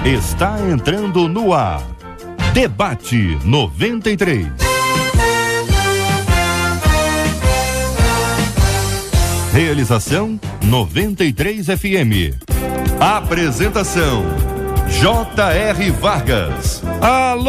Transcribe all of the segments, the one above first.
Está entrando no ar. Debate 93. Realização 93 FM. Apresentação J.R. Vargas. Alô,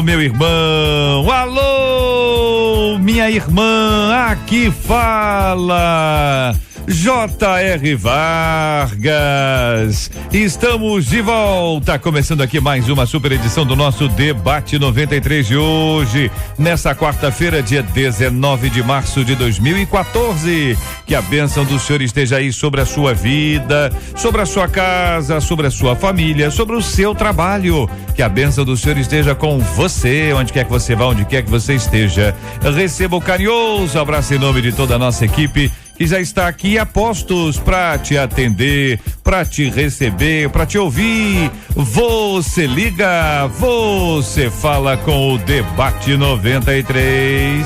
meu irmão, alô, minha irmã, aqui fala J.R. Vargas. Estamos de volta, começando aqui mais uma super edição do nosso Debate 93 de hoje, nessa quarta-feira, dia 19 de março de 2014. Que a bênção do Senhor esteja aí sobre a sua vida, sobre a sua casa, sobre a sua família, sobre o seu trabalho. Que a bênção do Senhor esteja com você, onde quer que você vá, onde quer que você esteja. Receba o carinhoso abraço em nome de toda a nossa equipe, que já está aqui a postos para te atender, para te receber, para te ouvir. Você liga, você fala com o Debate 93.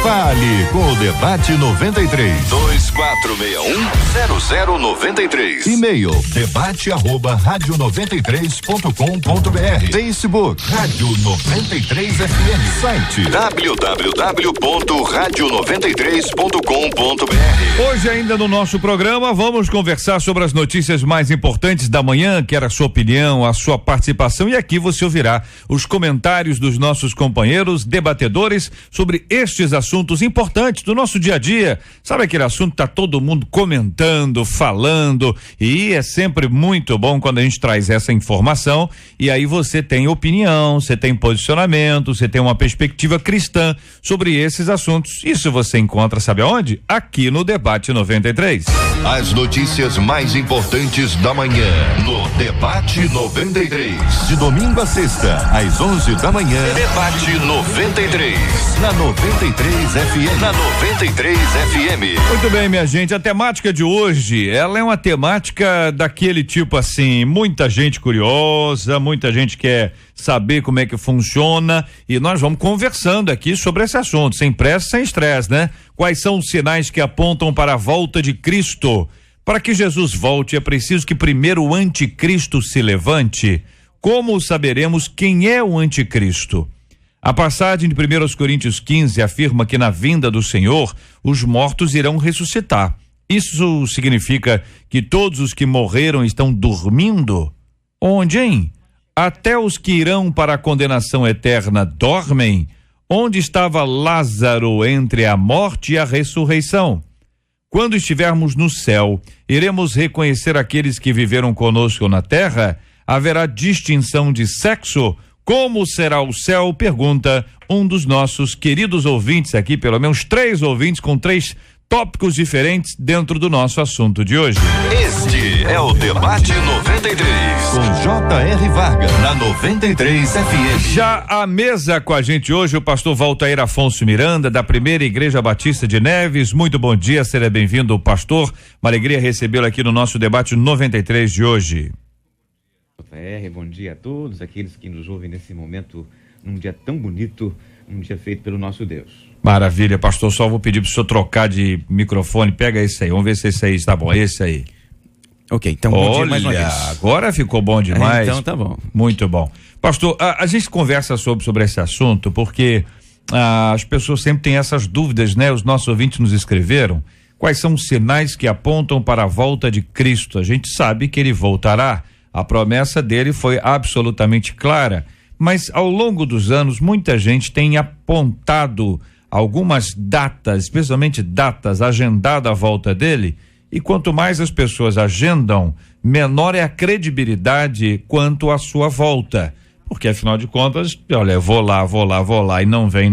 Fale com o Debate 93. 2461-0093. E-mail debate@radio93.com.br. Facebook Rádio 93 FM. Site www.radio93.com.br. Hoje ainda no nosso programa vamos conversar sobre as notícias mais importantes da manhã. Quero a sua opinião, a sua participação, e aqui você ouvirá os comentários dos nossos companheiros debatedores sobre estes assuntos importantes do nosso dia a dia. Sabe aquele assunto que tá todo mundo comentando, falando, e é sempre muito bom quando a gente traz essa informação e aí você tem opinião, você tem posicionamento, você tem uma perspectiva cristã sobre esses assuntos. Isso você encontra, sabe aonde? Aqui no Debate 93. As notícias mais importantes da manhã no Debate 93. De domingo a sexta, às 11 da manhã. Debate 93. Na 93 FM. Na 93 FM. Muito bem, minha gente. A temática de hoje, ela é uma temática daquele tipo assim, muita gente curiosa, muita gente quer saber como é que funciona, e nós vamos conversando aqui sobre esse assunto, sem pressa, sem estresse, né? Quais são os sinais que apontam para a volta de Cristo? Para que Jesus volte, é preciso que primeiro o anticristo se levante. Como saberemos quem é o anticristo? A passagem de 1 Coríntios 15 afirma que na vinda do Senhor, os mortos irão ressuscitar. Isso significa que todos os que morreram estão dormindo? Onde, hein? Até os que irão para a condenação eterna dormem? Onde estava Lázaro entre a morte e a ressurreição? Quando estivermos no céu, iremos reconhecer aqueles que viveram conosco na terra? Haverá distinção de sexo? Como será o céu? Pergunta um dos nossos queridos ouvintes aqui, pelo menos 3 ouvintes com 3 tópicos diferentes dentro do nosso assunto de hoje. Este é o Debate 93 com J.R. Vargas na 93 FM. Já à mesa com a gente hoje o pastor Valtair Afonso Miranda, da Primeira Igreja Batista de Neves. Muito bom dia, seja bem-vindo, pastor. Uma alegria recebê-lo aqui no nosso Debate 93 de hoje. JR, bom dia a todos aqueles que nos ouvem nesse momento, num dia tão bonito, um dia feito pelo nosso Deus. Maravilha, pastor, só vou pedir para o senhor trocar de microfone, pega esse aí, vamos ver se esse aí está bom, esse aí. Ok, então bom dia mais uma vez. Agora ficou bom demais. Então tá bom. Muito bom. Pastor, a gente conversa sobre esse assunto porque as pessoas sempre têm essas dúvidas, né? Os nossos ouvintes nos escreveram quais são os sinais que apontam para a volta de Cristo. A gente sabe que ele voltará, a promessa dele foi absolutamente clara, mas ao longo dos anos muita gente tem apontado algumas datas, especialmente datas agendadas à volta dele, e quanto mais as pessoas agendam, menor é a credibilidade quanto à sua volta, porque afinal de contas, olha, vou lá, e não vem,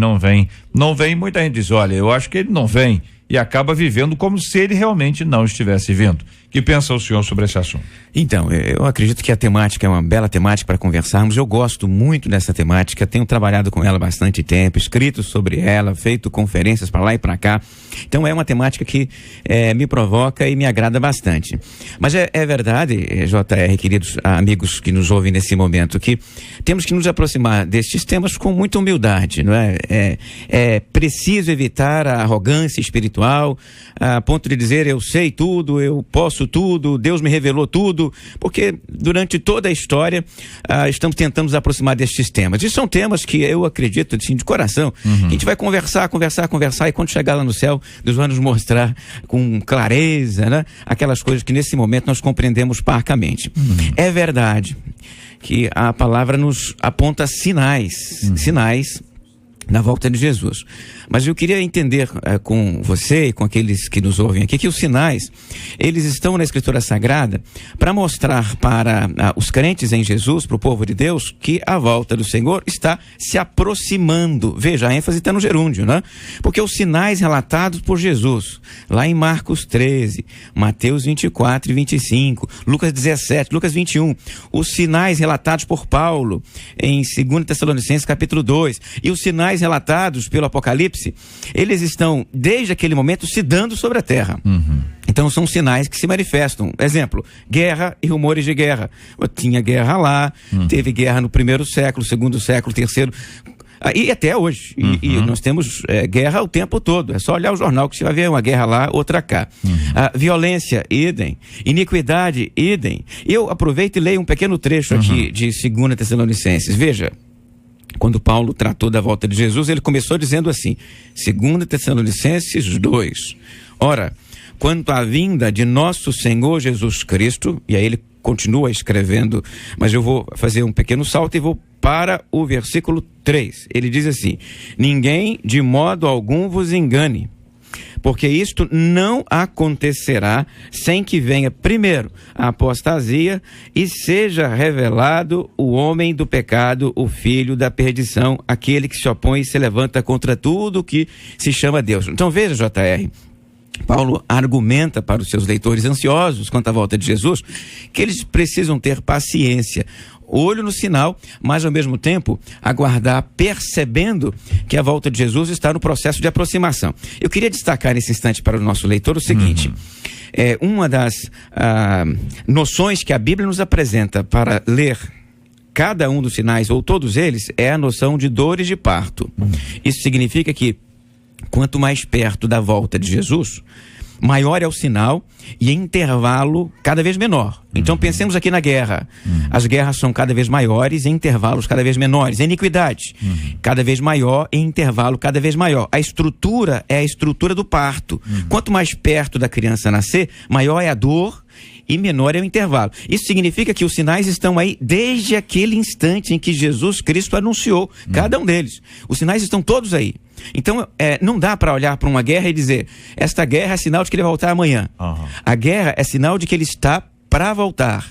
muita gente diz, olha, eu acho que ele não vem, e acaba vivendo como se ele realmente não estivesse vindo. O que pensa o senhor sobre esse assunto? Então, eu acredito que a temática é uma bela temática para conversarmos. Eu gosto muito dessa temática, tenho trabalhado com ela há bastante tempo, escrito sobre ela, feito conferências para lá e para cá. Então é uma temática que me provoca e me agrada bastante. Mas é verdade, JR, queridos amigos que nos ouvem nesse momento, que temos que nos aproximar destes temas com muita humildade, não é? É preciso evitar a arrogância espiritual, a ponto de dizer eu sei tudo, eu posso isso tudo, Deus me revelou tudo, porque durante toda a história estamos tentando nos aproximar destes temas. E são temas que eu acredito, assim, de coração, que a gente vai conversar, e quando chegar lá no céu, Deus vai nos mostrar com clareza, né, aquelas coisas que nesse momento nós compreendemos parcamente. É verdade que a palavra nos aponta sinais na volta de Jesus. Mas eu queria entender com você e com aqueles que nos ouvem aqui, que os sinais, eles estão na Escritura Sagrada para mostrar para os crentes em Jesus, para o povo de Deus, que a volta do Senhor está se aproximando. Veja, a ênfase está no gerúndio, né? Porque os sinais relatados por Jesus, lá em Marcos 13, Mateus 24 e 25, Lucas 17, Lucas 21, os sinais relatados por Paulo em 2 Tessalonicenses capítulo 2, e os sinais relatados pelo Apocalipse, eles estão, desde aquele momento, se dando sobre a terra. Então são sinais que se manifestam. Exemplo, guerra e rumores de guerra. Tinha guerra lá, teve guerra no primeiro século, segundo século, terceiro, e até hoje. E nós temos guerra o tempo todo. É só olhar o jornal que você vai ver uma guerra lá, outra cá. Violência, idem. Iniquidade, idem. Eu aproveito e leio um pequeno trecho aqui de 2 Tessalonicenses. Veja, quando Paulo tratou da volta de Jesus, ele começou dizendo assim, 2 Tessalonicenses 2, ora, quanto à vinda de nosso Senhor Jesus Cristo, e aí ele continua escrevendo, mas eu vou fazer um pequeno salto e vou para o versículo 3, ele diz assim, ninguém de modo algum vos engane, porque isto não acontecerá sem que venha primeiro a apostasia e seja revelado o homem do pecado, o filho da perdição, aquele que se opõe e se levanta contra tudo que se chama Deus. Então veja, JR, Paulo argumenta para os seus leitores ansiosos quanto à volta de Jesus, que eles precisam ter paciência, olho no sinal, mas ao mesmo tempo aguardar, percebendo que a volta de Jesus está no processo de aproximação. Eu queria destacar nesse instante para o nosso leitor o seguinte, uma das noções que a Bíblia nos apresenta para ler cada um dos sinais, ou todos eles, é a noção de dores de parto. Isso significa que quanto mais perto da volta de Jesus, maior é o sinal e em intervalo cada vez menor. Então pensemos aqui na guerra. As guerras são cada vez maiores em intervalos cada vez menores. A iniquidade, cada vez maior em intervalo cada vez maior. A estrutura é a estrutura do parto. Quanto mais perto da criança nascer, maior é a dor e menor é o intervalo. Isso significa que os sinais estão aí desde aquele instante em que Jesus Cristo anunciou cada um deles. Os sinais estão todos aí. Então, não dá para olhar para uma guerra e dizer, esta guerra é sinal de que ele vai voltar amanhã. A guerra é sinal de que ele está para voltar,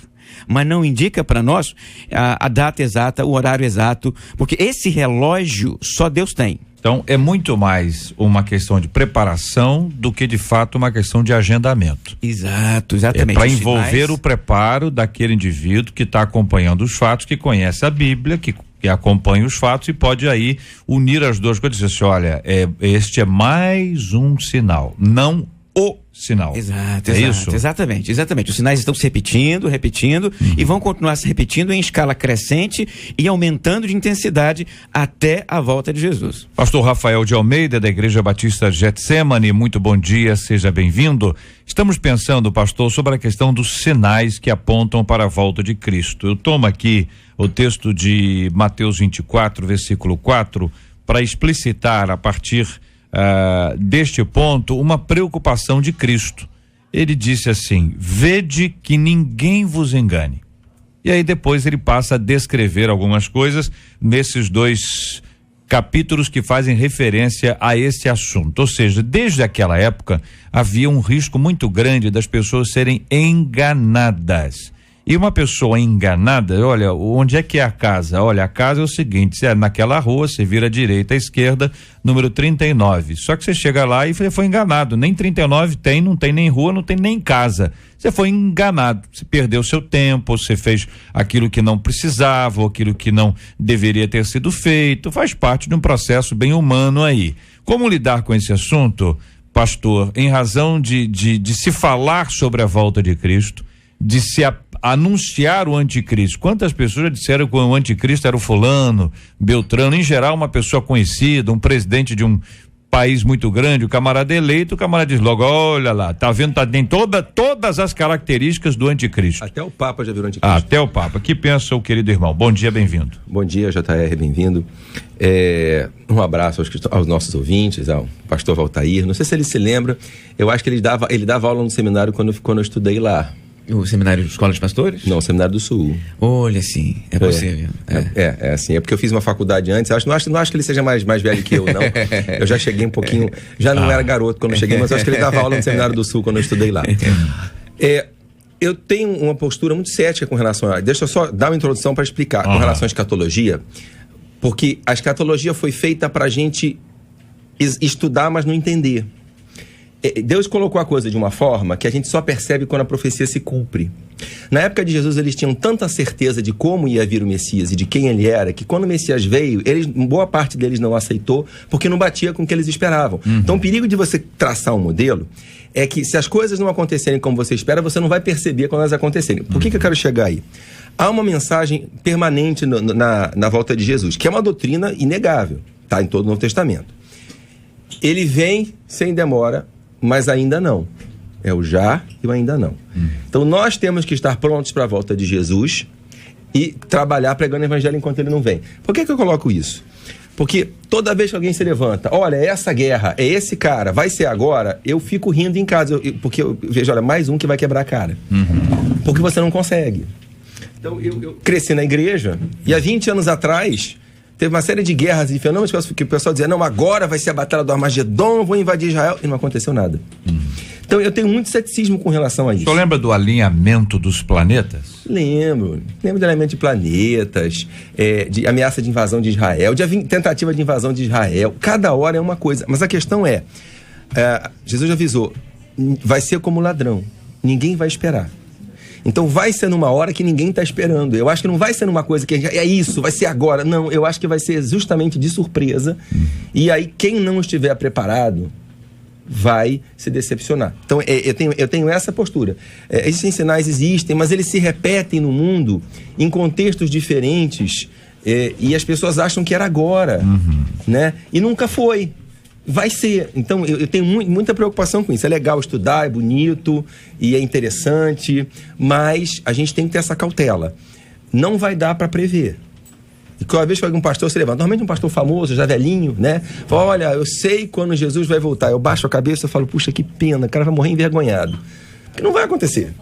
mas não indica para nós a data exata, o horário exato, porque esse relógio só Deus tem. Então, é muito mais uma questão de preparação do que, de fato, uma questão de agendamento. Exato, exatamente. É para envolver o preparo daquele indivíduo que está acompanhando os fatos, que conhece a Bíblia, que acompanha os fatos e pode aí unir as duas coisas e dizer assim, olha, este é mais um sinal, não o sinal. Exato, exatamente. Os sinais estão se repetindo e vão continuar se repetindo em escala crescente e aumentando de intensidade até a volta de Jesus. Pastor Rafael de Almeida, da Igreja Batista Getsemane, muito bom dia, seja bem-vindo. Estamos pensando, pastor, sobre a questão dos sinais que apontam para a volta de Cristo. Eu tomo aqui o texto de Mateus 24, versículo 4, para explicitar a partir deste ponto uma preocupação de Cristo. Ele disse assim, vede que ninguém vos engane. E aí depois ele passa a descrever algumas coisas nesses dois capítulos que fazem referência a esse assunto. Ou seja, desde aquela época havia um risco muito grande das pessoas serem enganadas. E uma pessoa enganada, olha, onde é que é a casa? Olha, a casa é o seguinte, você é naquela rua, você vira à direita, à esquerda, número 39. Só que você chega lá e foi enganado. Nem 39 tem, não tem nem rua, não tem nem casa. Você foi enganado, você perdeu seu tempo, você fez aquilo que não precisava, ou aquilo que não deveria ter sido feito. Faz parte de um processo bem humano aí. Como lidar com esse assunto, pastor, em razão de se falar sobre a volta de Cristo, de se anunciar o anticristo? Quantas pessoas já disseram que o anticristo era o fulano, Beltrano, em geral uma pessoa conhecida, um presidente de um país muito grande, o camarada eleito, o camarada diz logo, olha lá, tá vendo, tem todas as características do anticristo. Até o Papa já virou anticristo. Até o Papa. Que pensa o querido irmão? Bom dia, bem-vindo. Bom dia, JR, bem-vindo. Um abraço aos nossos ouvintes, ao pastor Valtair. Não sei se ele se lembra, eu acho que ele dava aula no seminário quando eu estudei lá. O seminário de Escola de Pastores? Não, o Seminário do Sul. Olha, sim, é possível. É assim, é porque eu fiz uma faculdade antes, não acho que ele seja mais velho que eu, não. Eu já cheguei um pouquinho, já não era garoto quando eu cheguei, mas eu acho que ele dava aula no Seminário do Sul quando eu estudei lá. Eu tenho uma postura muito cética com relação a... Deixa eu só dar uma introdução para explicar com relação à escatologia, porque a escatologia foi feita para a gente estudar, mas não entender. Deus colocou a coisa de uma forma que a gente só percebe quando a profecia se cumpre. Na época de Jesus, eles tinham tanta certeza de como ia vir o Messias e de quem ele era, que quando o Messias veio, boa parte deles não aceitou, porque não batia com o que eles esperavam. Então, o perigo de você traçar um modelo é que, se as coisas não acontecerem como você espera, você não vai perceber quando elas acontecerem. Por que eu quero chegar aí? Há uma mensagem permanente na volta de Jesus, que é uma doutrina inegável, tá? Em todo o Novo Testamento. Ele vem sem demora, mas ainda não. É o já e o ainda não. Então, nós temos que estar prontos para a volta de Jesus e trabalhar pregando o evangelho enquanto ele não vem. Por que eu coloco isso? Porque toda vez que alguém se levanta, olha, é essa guerra, é esse cara, vai ser agora, eu fico rindo em casa, porque eu vejo, olha, mais um que vai quebrar a cara. Porque você não consegue. Então, eu cresci na igreja e há 20 anos atrás... Teve uma série de guerras e fenômenos que o pessoal dizia, não, agora vai ser a batalha do Armagedon, vou invadir Israel, e não aconteceu nada. Então eu tenho muito ceticismo com relação a isso. O senhor lembra do alinhamento dos planetas? Lembro do alinhamento de planetas, de ameaça de invasão de Israel, de tentativa de invasão de Israel, cada hora é uma coisa, mas a questão Jesus já avisou, vai ser como ladrão, ninguém vai esperar. Então vai ser numa hora que ninguém está esperando. Eu acho que não vai ser numa coisa que é isso, vai ser agora. Não, eu acho que vai ser justamente de surpresa. E aí quem não estiver preparado vai se decepcionar. Então eu tenho essa postura. Esses sinais existem, mas eles se repetem no mundo em contextos diferentes e as pessoas acham que era agora, né? E nunca foi. Vai ser. Então, eu tenho muita preocupação com isso. É legal estudar, é bonito e é interessante, mas a gente tem que ter essa cautela. Não vai dar para prever. E cada vez que algum pastor se levanta, normalmente um pastor famoso, já velhinho, né? Fala, olha, eu sei quando Jesus vai voltar. Eu baixo a cabeça e falo, puxa, que pena, o cara vai morrer envergonhado. Porque não vai acontecer.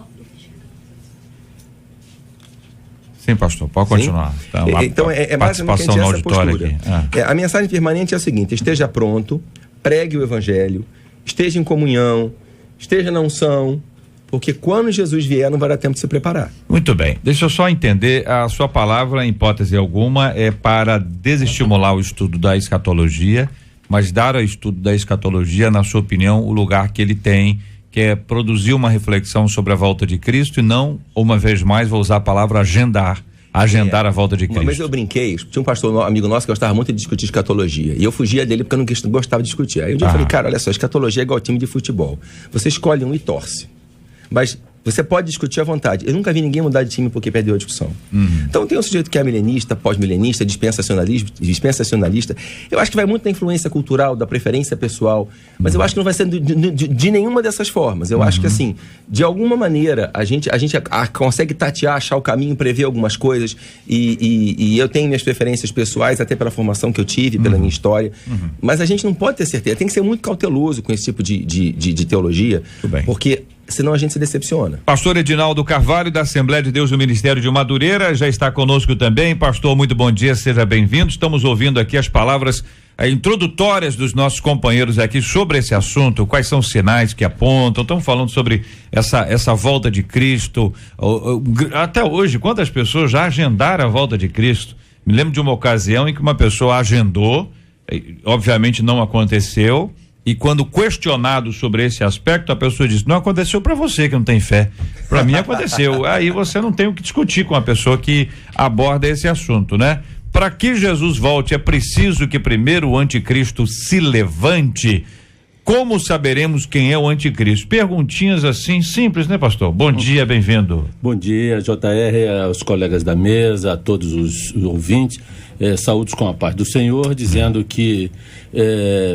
Sim, pastor, pode continuar. Tá, então, basicamente essa postura. A mensagem permanente é a seguinte: esteja pronto, pregue o evangelho, esteja em comunhão, esteja na unção, porque quando Jesus vier não vai dar tempo de se preparar. Muito bem, deixa eu só entender, a sua palavra, em hipótese alguma, é para desestimular o estudo da escatologia, mas dar ao estudo da escatologia, na sua opinião, o lugar que ele tem, que é produzir uma reflexão sobre a volta de Cristo e não, uma vez mais, vou usar a palavra agendar a volta de Cristo. Uma vez eu brinquei, tinha um pastor amigo nosso que gostava muito de discutir escatologia, e eu fugia dele porque eu não gostava de discutir. Aí um dia eu falei, cara, olha só, escatologia é igual time de futebol. Você escolhe um e torce. Mas você pode discutir à vontade. Eu nunca vi ninguém mudar de time porque perdeu a discussão. Então tem um sujeito que é milenista, pós-milenista, dispensacionalista. Eu acho que vai muito da influência cultural, da preferência pessoal, mas eu acho que não vai ser de nenhuma dessas formas. Eu acho que, assim, de alguma maneira, a gente consegue tatear, achar o caminho, prever algumas coisas, e eu tenho minhas preferências pessoais, até pela formação que eu tive, pela minha história, mas a gente não pode ter certeza. Tem que ser muito cauteloso com esse tipo de teologia, porque senão a gente se decepciona. Pastor Edinaldo Carvalho, da Assembleia de Deus do Ministério de Madureira, já está conosco também. Pastor, muito bom dia, seja bem-vindo. Estamos ouvindo aqui as palavras introdutórias dos nossos companheiros aqui sobre esse assunto, quais são os sinais que apontam. Estamos falando sobre essa volta de Cristo. Até hoje, quantas pessoas já agendaram a volta de Cristo? Me lembro de uma ocasião em que uma pessoa agendou, obviamente não aconteceu, e quando questionado sobre esse aspecto, a pessoa disse, não aconteceu para você que não tem fé, para mim aconteceu. Aí você não tem o que discutir com a pessoa que aborda esse assunto, né? Para que Jesus volte, é preciso que primeiro o anticristo se levante. Como saberemos quem é o anticristo? Perguntinhas assim, simples, né, pastor? Bom dia, bem-vindo. Bom dia, JR, aos colegas da mesa, a todos os ouvintes. saúdos com a paz do Senhor, dizendo que,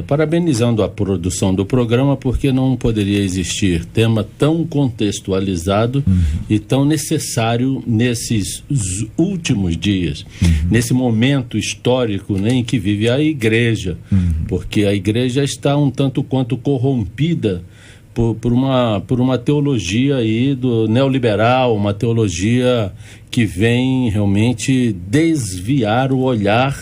parabenizando a produção do programa, porque não poderia existir tema tão contextualizado e tão necessário nesses últimos dias, nesse momento histórico, né, em que vive a igreja, porque a igreja está um tanto quanto corrompida por uma teologia aí do neoliberal, uma teologia que vem realmente desviar o olhar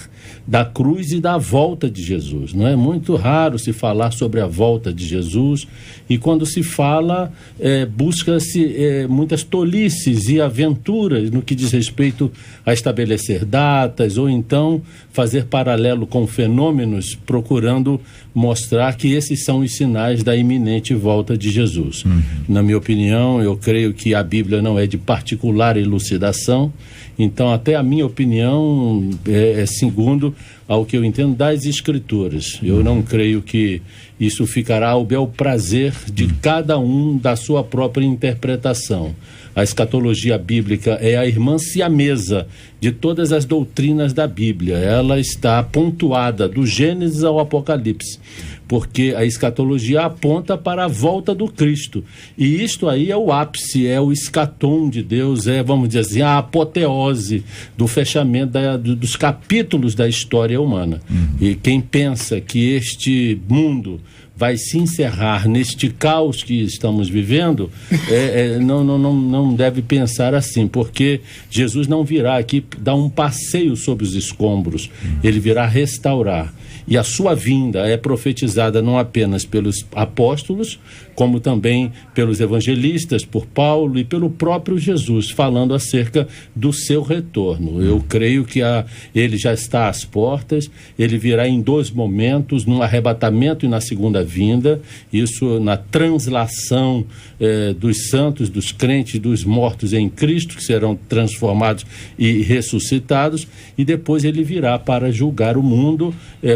da cruz e da volta de Jesus. Não é muito raro se falar sobre a volta de Jesus, e quando se fala, busca-se muitas tolices e aventuras no que diz respeito a estabelecer datas, ou então fazer paralelo com fenômenos, procurando mostrar que esses são os sinais da iminente volta de Jesus. Na minha opinião, eu creio que a Bíblia não é de particular elucidação, então até a minha opinião é segundo ao que eu entendo das Escrituras. Eu não creio que isso ficará ao bel prazer de cada um da sua própria interpretação. A escatologia bíblica é a irmã siamesa de todas as doutrinas da Bíblia. Ela está pontuada do Gênesis ao Apocalipse, porque a escatologia aponta para a volta do Cristo. E isto aí é o ápice, é o escatom de Deus, vamos dizer assim, a apoteose do fechamento dos capítulos da história humana. E quem pensa que este mundo vai se encerrar neste caos que estamos vivendo, não deve pensar assim, porque Jesus não virá aqui dar um passeio sobre os escombros, ele virá restaurar. E a sua vinda é profetizada não apenas pelos apóstolos, como também pelos evangelistas, por Paulo e pelo próprio Jesus, falando acerca do seu retorno. Eu creio que ele já está às portas, ele virá em 2 momentos, num arrebatamento e na segunda vinda, isso na translação dos santos, dos crentes, dos mortos em Cristo, que serão transformados e ressuscitados, e depois ele virá para julgar o mundo,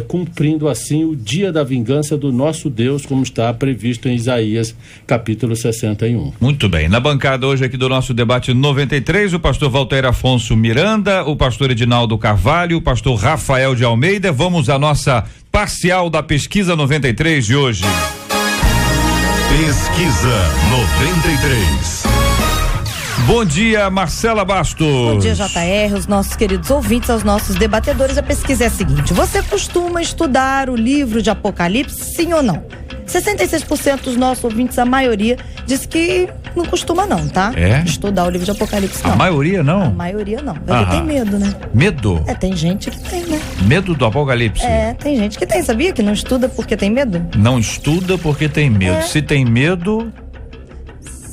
cumprindo assim o dia da vingança do nosso Deus, como está previsto em Isaías capítulo 61. Muito bem, na bancada hoje aqui do nosso debate 93, o pastor Walter Afonso Miranda, o pastor Edinaldo Carvalho, o pastor Rafael de Almeida. Vamos à nossa parcial da pesquisa 93 de hoje. Pesquisa 93. Bom dia, Marcela Bastos. Bom dia, JR, os nossos queridos ouvintes, aos nossos debatedores. A pesquisa é a seguinte: você costuma estudar o livro de Apocalipse, sim ou não? 66% dos nossos ouvintes, a maioria, diz que não costuma não, tá? Estudar o livro de Apocalipse, não. A maioria não? A maioria não. Porque tem medo, né? Medo? Tem gente que tem, né? Medo do Apocalipse? Tem gente que tem, sabia? Que não estuda porque tem medo? Não estuda porque tem medo. Se tem medo...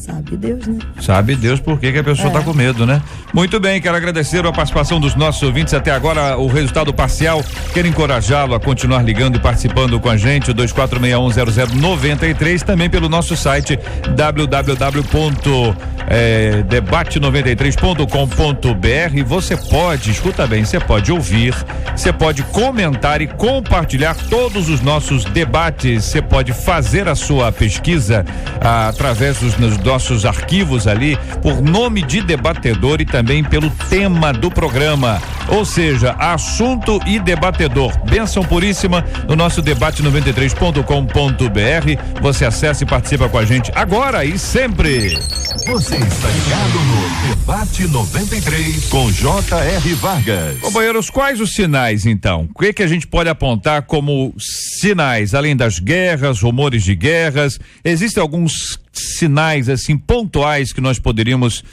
Sabe Deus, né? Sabe Deus por que a pessoa tá com medo, né? Muito bem, quero agradecer a participação dos nossos ouvintes até agora, o resultado parcial. Quero encorajá-lo a continuar ligando e participando com a gente, o 24610093, também pelo nosso site www.debate93.com.br. Você pode, escuta bem, você pode ouvir, você pode comentar e compartilhar todos os nossos debates. Você pode fazer a sua pesquisa através dos nossos arquivos ali, por nome de debatedor e também pelo tema do programa, ou seja, assunto e debatedor. Bênção puríssima no nosso debate93.com.br. Você acessa e participa com a gente agora e sempre. Você está ligado no Debate 93 com J.R. Vargas. Companheiros, quais os sinais então? O que a gente pode apontar como sinais, além das guerras, rumores de guerras? Existem alguns sinais assim pontuais que nós poderíamos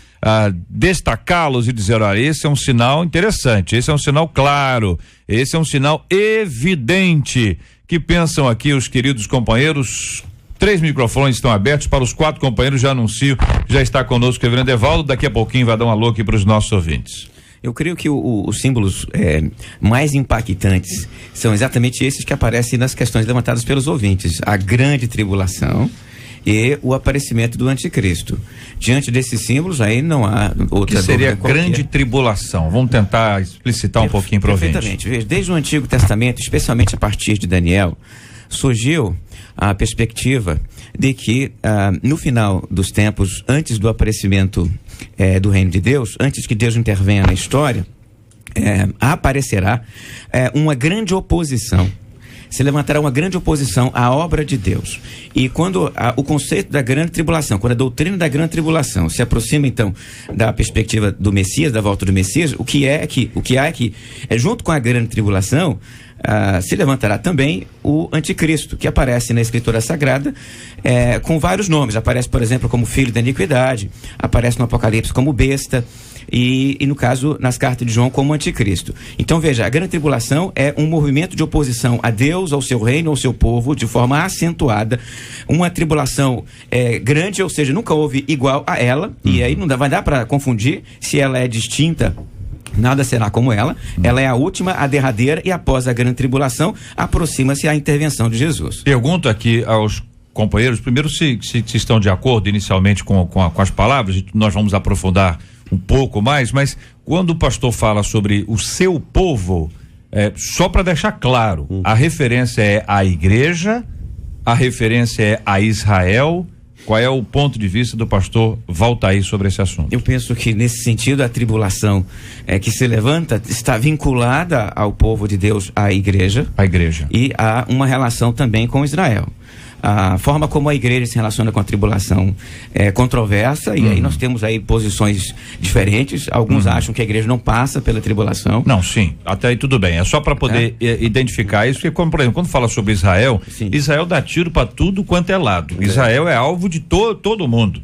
destacá-los e dizer, olha, esse é um sinal interessante, esse é um sinal claro, esse é um sinal evidente. Que pensam aqui os queridos companheiros? 3 microfones estão abertos para os 4 companheiros. Já anuncio, já está conosco o reverendo Evaldo, daqui a pouquinho vai dar um alô aqui para os nossos ouvintes. Eu creio que os símbolos mais impactantes são exatamente esses que aparecem nas questões levantadas pelos ouvintes: a grande tribulação e o aparecimento do anticristo. Diante desses símbolos, aí não há outra. Que seria a grande tribulação? Vamos tentar explicitar um pouquinho para o ouvinte. Perfeitamente. Veja, desde o Antigo Testamento, especialmente a partir de Daniel, surgiu a perspectiva de que no final dos tempos, antes do aparecimento do reino de Deus, antes que Deus intervenha na história, aparecerá uma grande oposição. Se levantará uma grande oposição à obra de Deus. E quando o conceito da grande tribulação, quando a doutrina da grande tribulação se aproxima, então, da perspectiva do Messias, da volta do Messias, o que há é que, junto com a grande tribulação, se levantará também o anticristo, que aparece na Escritura Sagrada com vários nomes. Aparece, por exemplo, como filho da iniquidade, aparece no Apocalipse como besta, e no caso, nas cartas de João, como anticristo. Então veja, a grande tribulação é um movimento de oposição a Deus, ao seu reino, ao seu povo, de forma acentuada, uma tribulação grande, ou seja, nunca houve igual a ela, e aí não vai dar para confundir se ela é distinta. Nada será como ela. Ela é a última, a derradeira, e após a grande tribulação aproxima-se a intervenção de Jesus. Pergunto aqui aos companheiros, primeiro se estão de acordo inicialmente com as palavras. Nós vamos aprofundar um pouco mais, mas quando o pastor fala sobre o seu povo, só para deixar claro, a referência é à igreja, a referência é a Israel. Qual é o ponto de vista do pastor Valtair sobre esse assunto? Eu penso que, nesse sentido, a tribulação que se levanta está vinculada ao povo de Deus, à igreja. A igreja. E há uma relação também com Israel. A forma como a igreja se relaciona com a tribulação é controversa, e aí nós temos aí posições diferentes. Alguns acham que a igreja não passa pela tribulação. Não, sim, até aí tudo bem. É só para poder identificar isso, porque, como, por exemplo, quando fala sobre Israel, sim, Israel dá tiro para tudo quanto é lado. Israel é alvo de todo mundo.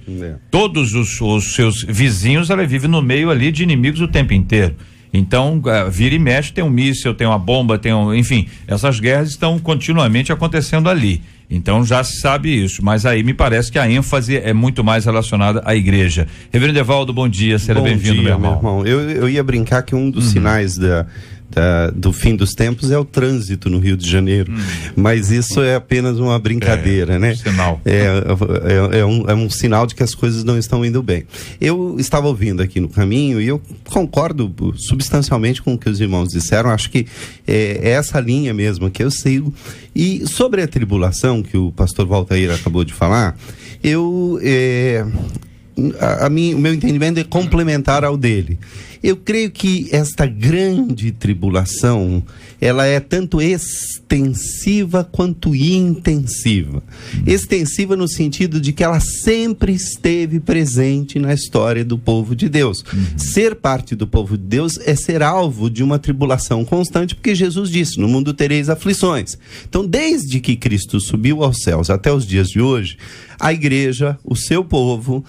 Todos os seus vizinhos, ela vive no meio ali de inimigos o tempo inteiro. Então, vira e mexe, tem um míssil, tem uma bomba, enfim, essas guerras estão continuamente acontecendo ali. Então já se sabe isso, mas aí me parece que a ênfase é muito mais relacionada à igreja. Reverendo Evaldo, bom dia, seja bem-vindo, meu irmão. Eu ia brincar que um dos sinais do fim dos tempos é o trânsito no Rio de Janeiro, mas isso é apenas uma brincadeira, né? Sinal. É um sinal de que as coisas não estão indo bem. Eu estava ouvindo aqui no caminho e eu concordo substancialmente com o que os irmãos disseram. Acho que é essa linha mesmo que eu sigo. E sobre a tribulação que o pastor Valtair acabou de falar, o meu entendimento é complementar ao dele. Eu creio que esta grande tribulação, ela é tanto extensiva quanto intensiva. Extensiva no sentido de que ela sempre esteve presente na história do povo de Deus. Ser parte do povo de Deus é ser alvo de uma tribulação constante, porque Jesus disse, no mundo tereis aflições. Então, desde que Cristo subiu aos céus até os dias de hoje, a igreja, o seu povo,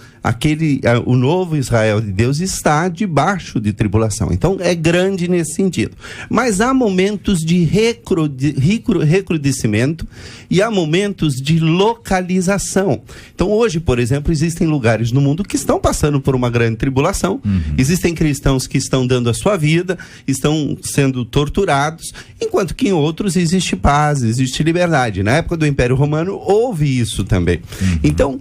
o novo Israel de Deus está debaixo de tribulação. Então é grande nesse sentido. Mas há momentos de recrudescimento e há momentos de localização. Então hoje, por exemplo, existem lugares no mundo que estão passando por uma grande tribulação. Existem cristãos que estão dando a sua vida, estão sendo torturados, enquanto que em outros existe paz, existe liberdade. Na época do Império Romano houve isso também. Então,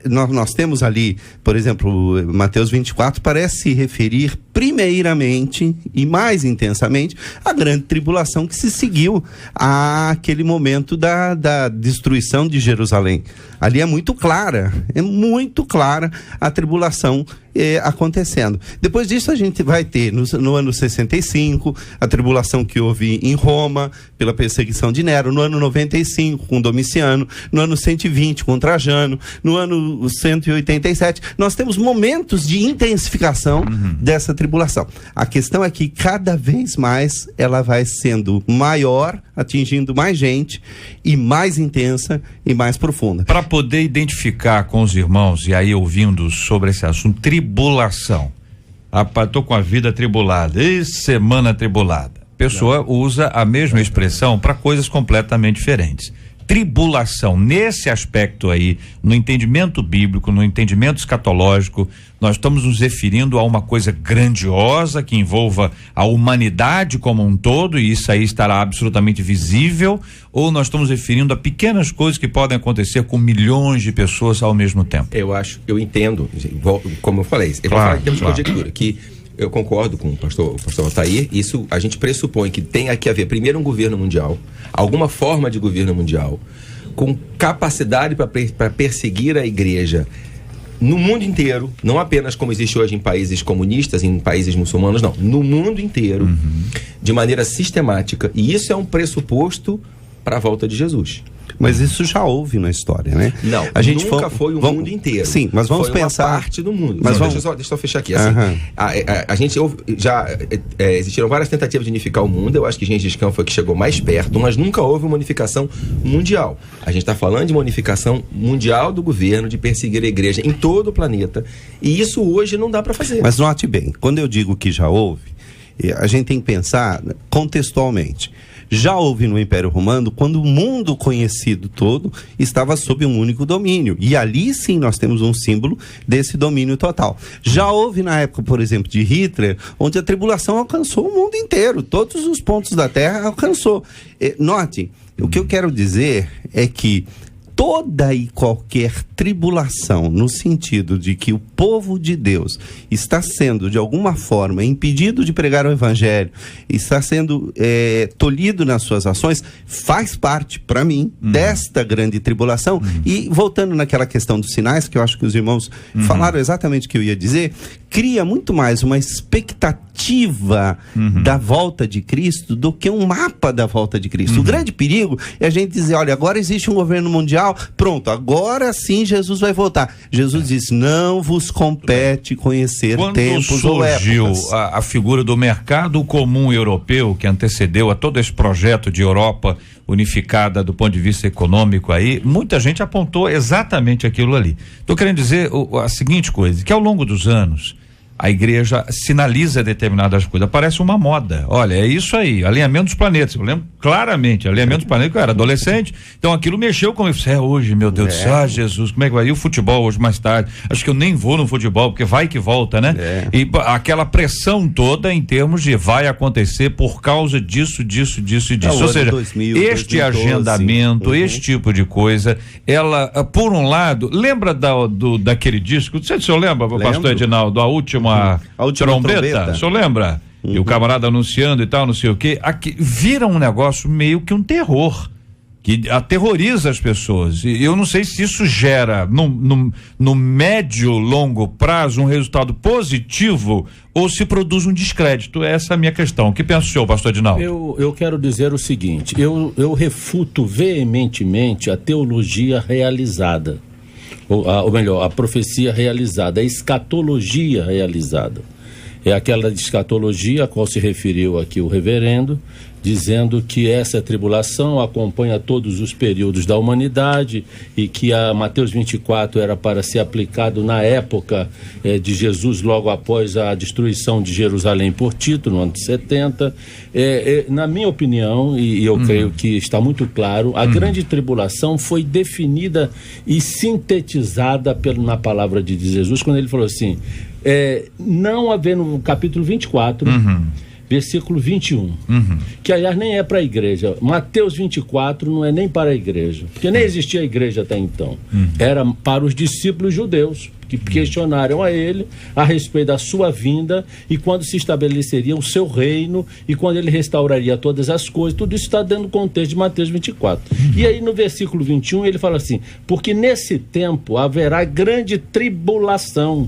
nós temos ali, por exemplo, Mateus 24 parece se referir primeiramente e mais intensamente à grande tribulação que se seguiu àquele momento da destruição de Jerusalém. Ali é muito clara a tribulação acontecendo. Depois disso a gente vai ter no ano 65 a tribulação que houve em Roma pela perseguição de Nero, no ano 95 com Domiciano, no ano 120 com Trajano, no ano 187 nós temos momentos de intensificação dessa tribulação. A questão é que cada vez mais ela vai sendo maior, atingindo mais gente e mais intensa e mais profunda. Para poder identificar com os irmãos, e aí ouvindo sobre esse assunto, tribulação. Estou com a vida tribulada, semana tribulada. A pessoa usa a mesma expressão para coisas completamente diferentes. Tribulação, nesse aspecto aí, no entendimento bíblico, no entendimento escatológico, nós estamos nos referindo a uma coisa grandiosa que envolva a humanidade como um todo, e isso aí estará absolutamente visível, ou nós estamos referindo a pequenas coisas que podem acontecer com milhões de pessoas ao mesmo tempo? Eu entendo, como eu falei, eu vou falar em termos de conjectura, que eu concordo com o pastor Valtair. Isso a gente pressupõe que tem que haver primeiro um governo mundial, alguma forma de governo mundial, com capacidade para perseguir a igreja no mundo inteiro, não apenas como existe hoje em países comunistas, em países muçulmanos, não, no mundo inteiro, de maneira sistemática, e isso é um pressuposto para a volta de Jesus. Mas isso já houve na história, né? Não, a gente nunca foi o mundo inteiro. Sim, mas vamos pensar... Foi uma parte do mundo. Mas deixa eu só fechar aqui. Assim, a gente existiram várias tentativas de unificar o mundo. Eu acho que Gengis Khan foi que chegou mais perto, mas nunca houve uma unificação mundial. A gente está falando de uma unificação mundial do governo, de perseguir a igreja em todo o planeta. E isso hoje não dá para fazer. Mas note bem, quando eu digo que já houve, a gente tem que pensar contextualmente. Já houve no Império Romano quando o mundo conhecido todo estava sob um único domínio. E ali sim nós temos um símbolo desse domínio total. Já houve na época, por exemplo, de Hitler, onde a tribulação alcançou o mundo inteiro. Todos os pontos da Terra alcançou. Note, o que eu quero dizer é que toda e qualquer tribulação, no sentido de que o povo de Deus está sendo, de alguma forma, impedido de pregar o evangelho, está sendo tolhido nas suas ações, faz parte, para mim, desta grande tribulação. E voltando naquela questão dos sinais, que eu acho que os irmãos falaram exatamente o que eu ia dizer, cria muito mais uma expectativa da volta de Cristo do que um mapa da volta de Cristo. O grande perigo é a gente dizer, olha, agora existe um governo mundial, pronto, agora sim Jesus vai voltar. Jesus diz, não vos compete conhecer tempos ou épocas. Quando surgiu a figura do mercado comum europeu, que antecedeu a todo esse projeto de Europa unificada do ponto de vista econômico aí, muita gente apontou exatamente aquilo ali. Estou querendo dizer a seguinte coisa, que ao longo dos anos, a igreja sinaliza determinadas coisas, parece uma moda. Olha, é isso aí, alinhamento dos planetas. Eu lembro claramente, alinhamento dos planetas, eu era adolescente, então aquilo mexeu comigo. Hoje, meu Deus do céu, Jesus, como é que vai? E o futebol hoje mais tarde? Acho que eu nem vou no futebol, porque vai que volta, né? E aquela pressão toda em termos de vai acontecer por causa disso. Ou seja, 2012, agendamento, esse tipo de coisa, ela, por um lado, lembra daquele disco, não sei se o senhor lembra, pastor Edinaldo, a última trombeta, o senhor lembra? E o camarada anunciando e tal, não sei o quê, aqui vira um negócio meio que um terror, que aterroriza as pessoas, e eu não sei se isso gera no médio, longo prazo um resultado positivo ou se produz um descrédito. Essa é a minha questão. O que pensa o senhor, pastor Edinaldo? Eu quero dizer o seguinte, eu refuto veementemente a teologia realizada, ou melhor, a profecia realizada, a escatologia realizada. É aquela escatologia a qual se referiu aqui o reverendo, dizendo que essa tribulação acompanha todos os períodos da humanidade e que a Mateus 24 era para ser aplicado na época de Jesus, logo após a destruição de Jerusalém por Tito, no ano de 70. Na minha opinião, e eu creio que está muito claro, a grande tribulação foi definida e sintetizada na palavra de Jesus, quando ele falou assim, não havendo no capítulo 24, versículo 21, que aliás nem é para a igreja. Mateus 24 não é nem para a igreja, porque nem existia a igreja até então. Era para os discípulos judeus, que questionaram a ele a respeito da sua vinda e quando se estabeleceria o seu reino e quando ele restauraria todas as coisas. Tudo isso está dentro do contexto de Mateus 24. E aí no versículo 21 ele fala assim, porque nesse tempo haverá grande tribulação,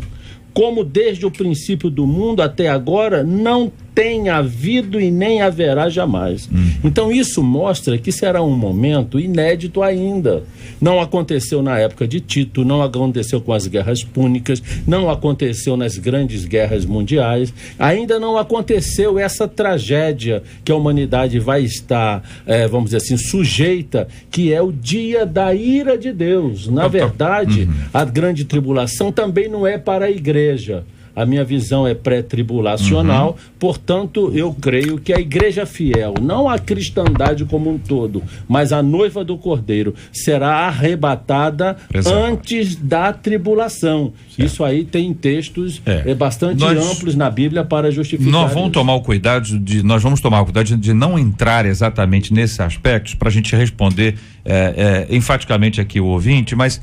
como desde o princípio do mundo até agora não tem havido e nem haverá jamais. Então isso mostra que será um momento inédito ainda. Não aconteceu na época de Tito, não aconteceu com as guerras púnicas, não aconteceu nas grandes guerras mundiais, ainda não aconteceu essa tragédia que a humanidade vai estar, vamos dizer assim, sujeita, que é o dia da ira de Deus. Na verdade, a grande tribulação também não é para a igreja. A minha visão é pré-tribulacional, portanto, eu creio que a igreja fiel, não a cristandade como um todo, mas a noiva do Cordeiro, será arrebatada antes da tribulação. Certo. Isso aí tem textos bastante amplos na Bíblia para justificar. Nós vamos tomar o cuidado de não entrar exatamente nesses aspectos para a gente responder enfaticamente aqui o ouvinte, mas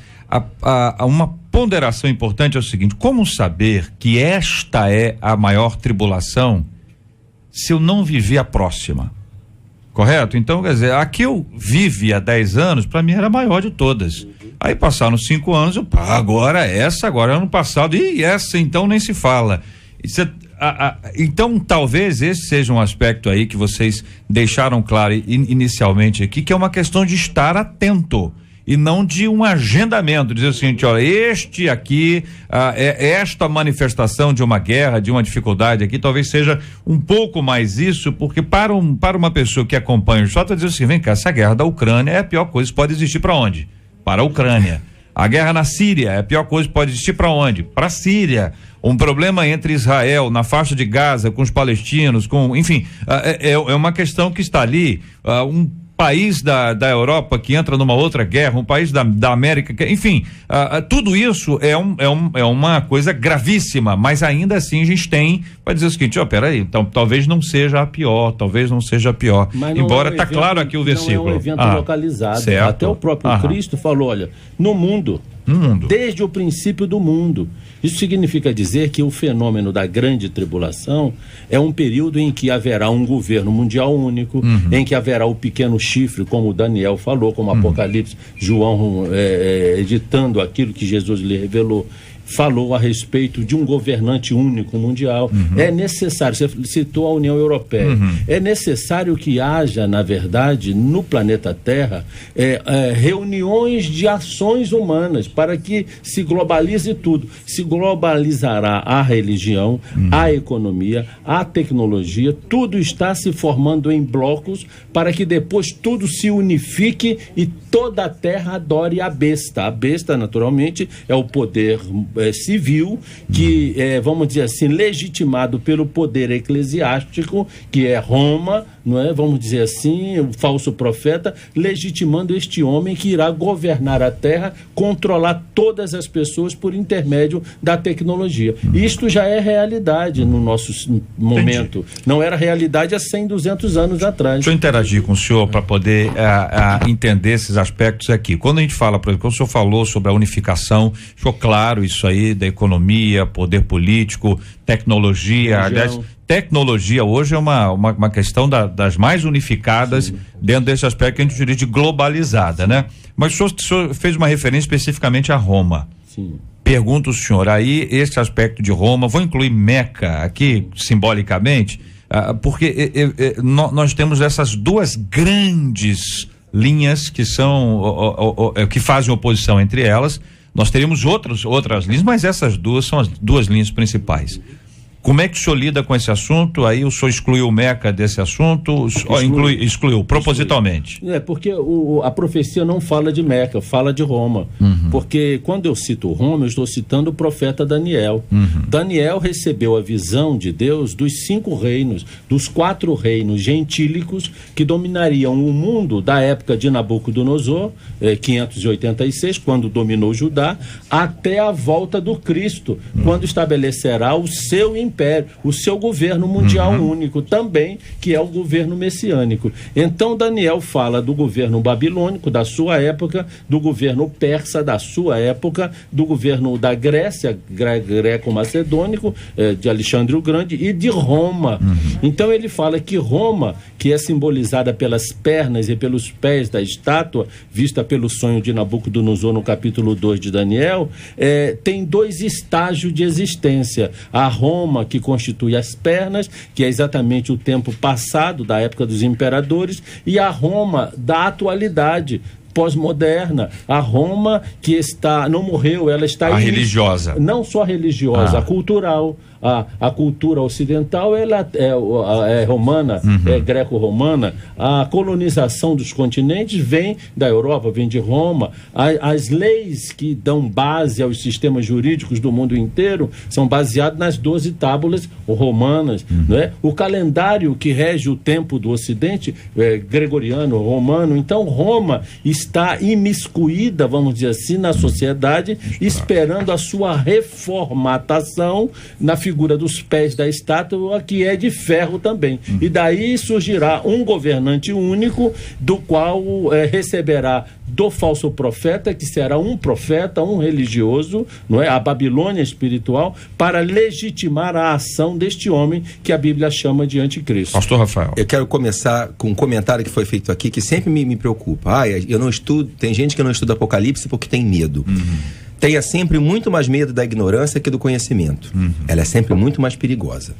uma ponderação importante é o seguinte: como saber que esta é a maior tribulação se eu não viver a próxima? Correto? Então, quer dizer, a que eu vivi há 10 anos, para mim era a maior de todas. Aí passaram 5 anos, agora ano passado, e essa então nem se fala. Então talvez esse seja um aspecto aí que vocês deixaram claro inicialmente aqui, que é uma questão de estar atento e não de um agendamento, dizer o seguinte, olha, este aqui, esta manifestação de uma guerra, de uma dificuldade aqui, talvez seja um pouco mais isso, porque para uma pessoa que acompanha o fato, dizer assim, vem cá, essa guerra da Ucrânia é a pior coisa que pode existir para onde? Para a Ucrânia. A guerra na Síria é a pior coisa que pode existir para onde? Para a Síria. Um problema entre Israel, na faixa de Gaza, com os palestinos, enfim, é uma questão que está ali, um país da Europa que entra numa outra guerra, um país da América, enfim, tudo isso é uma coisa gravíssima, mas ainda assim a gente tem para dizer o seguinte, peraí, então talvez não seja a pior, embora tá claro aqui o versículo. Não é um evento localizado, certo. Até o próprio Cristo falou, olha, no mundo, desde o princípio do mundo. Isso significa dizer que o fenômeno da grande tribulação é um período em que haverá um governo mundial único, em que haverá o pequeno chifre, como o Daniel falou, como Apocalipse, João editando aquilo que Jesus lhe revelou, falou a respeito de um governante único mundial. É necessário, você citou a União Europeia, é necessário que haja, na verdade, no planeta Terra, reuniões de ações humanas para que se globalize tudo. Se globalizará a religião, a economia, a tecnologia, tudo está se formando em blocos para que depois tudo se unifique e toda a Terra adore a besta. A besta, naturalmente, é o poder civil que vamos dizer assim, legitimado pelo poder eclesiástico, que é Roma, não é? Vamos dizer assim, o falso profeta, legitimando este homem que irá governar a terra, controlar todas as pessoas por intermédio da tecnologia. Isto já é realidade no nosso momento. Entendi. Não era realidade há 100, 200 anos atrás. Deixa eu interagir com o senhor para poder entender esses aspectos aqui. Quando a gente fala, por exemplo, quando o senhor falou sobre a unificação, ficou claro isso aí da economia, poder político, tecnologia. Aliás, tecnologia hoje é uma questão das mais unificadas. Sim. Dentro desse aspecto que a gente diria de globalizada, né? Mas o senhor fez uma referência especificamente a Roma. Sim. Pergunto ao senhor, aí esse aspecto de Roma, vou incluir Meca aqui simbolicamente, porque nós temos essas duas grandes linhas que são que fazem oposição entre elas. Nós teríamos outras linhas, mas essas duas são as duas linhas principais. Como é que o senhor lida com esse assunto? Aí o senhor excluiu Meca desse assunto? Excluiu propositalmente. Porque a profecia não fala de Meca, fala de Roma. Porque quando eu cito Roma, eu estou citando o profeta Daniel. Daniel recebeu a visão de Deus dos 5 reinos, dos 4 reinos gentílicos que dominariam o mundo da época de Nabucodonosor, 586, quando dominou Judá, até a volta do Cristo, quando estabelecerá o seu império, o seu governo mundial único também, que é o governo messiânico. Então Daniel fala do governo babilônico da sua época, do governo persa da sua época, do governo da Grécia, greco-macedônico, de Alexandre o Grande, e de Roma. Então ele fala que Roma, que é simbolizada pelas pernas e pelos pés da estátua, vista pelo sonho de Nabucodonosor no capítulo 2 de Daniel, tem 2 estágios de existência. A Roma, que constitui as pernas, que é exatamente o tempo passado, da época dos imperadores, e a Roma da atualidade, pós-moderna, a Roma que não morreu, ela está aí. A religiosa. Não só religiosa, a cultural. A cultura ocidental ela é romana, é greco-romana. A colonização dos continentes vem da Europa, vem de Roma. As leis que dão base aos sistemas jurídicos do mundo inteiro são baseadas nas 12 tábulas romanas, não é? O calendário que rege o tempo do Ocidente é gregoriano, romano. Então Roma está imiscuída, vamos dizer assim, na sociedade, esperando a sua reformatação na figura dos pés da estátua, que é de ferro também. E daí surgirá um governante único, do qual receberá do falso profeta, que será um profeta, um religioso, não é? A Babilônia espiritual, para legitimar a ação deste homem que a Bíblia chama de anticristo. Pastor Rafael. Eu quero começar com um comentário que foi feito aqui, que sempre me preocupa. Eu não estudo, tem gente que não estuda Apocalipse porque tem medo. Tenha sempre muito mais medo da ignorância que do conhecimento. Ela é sempre muito mais perigosa.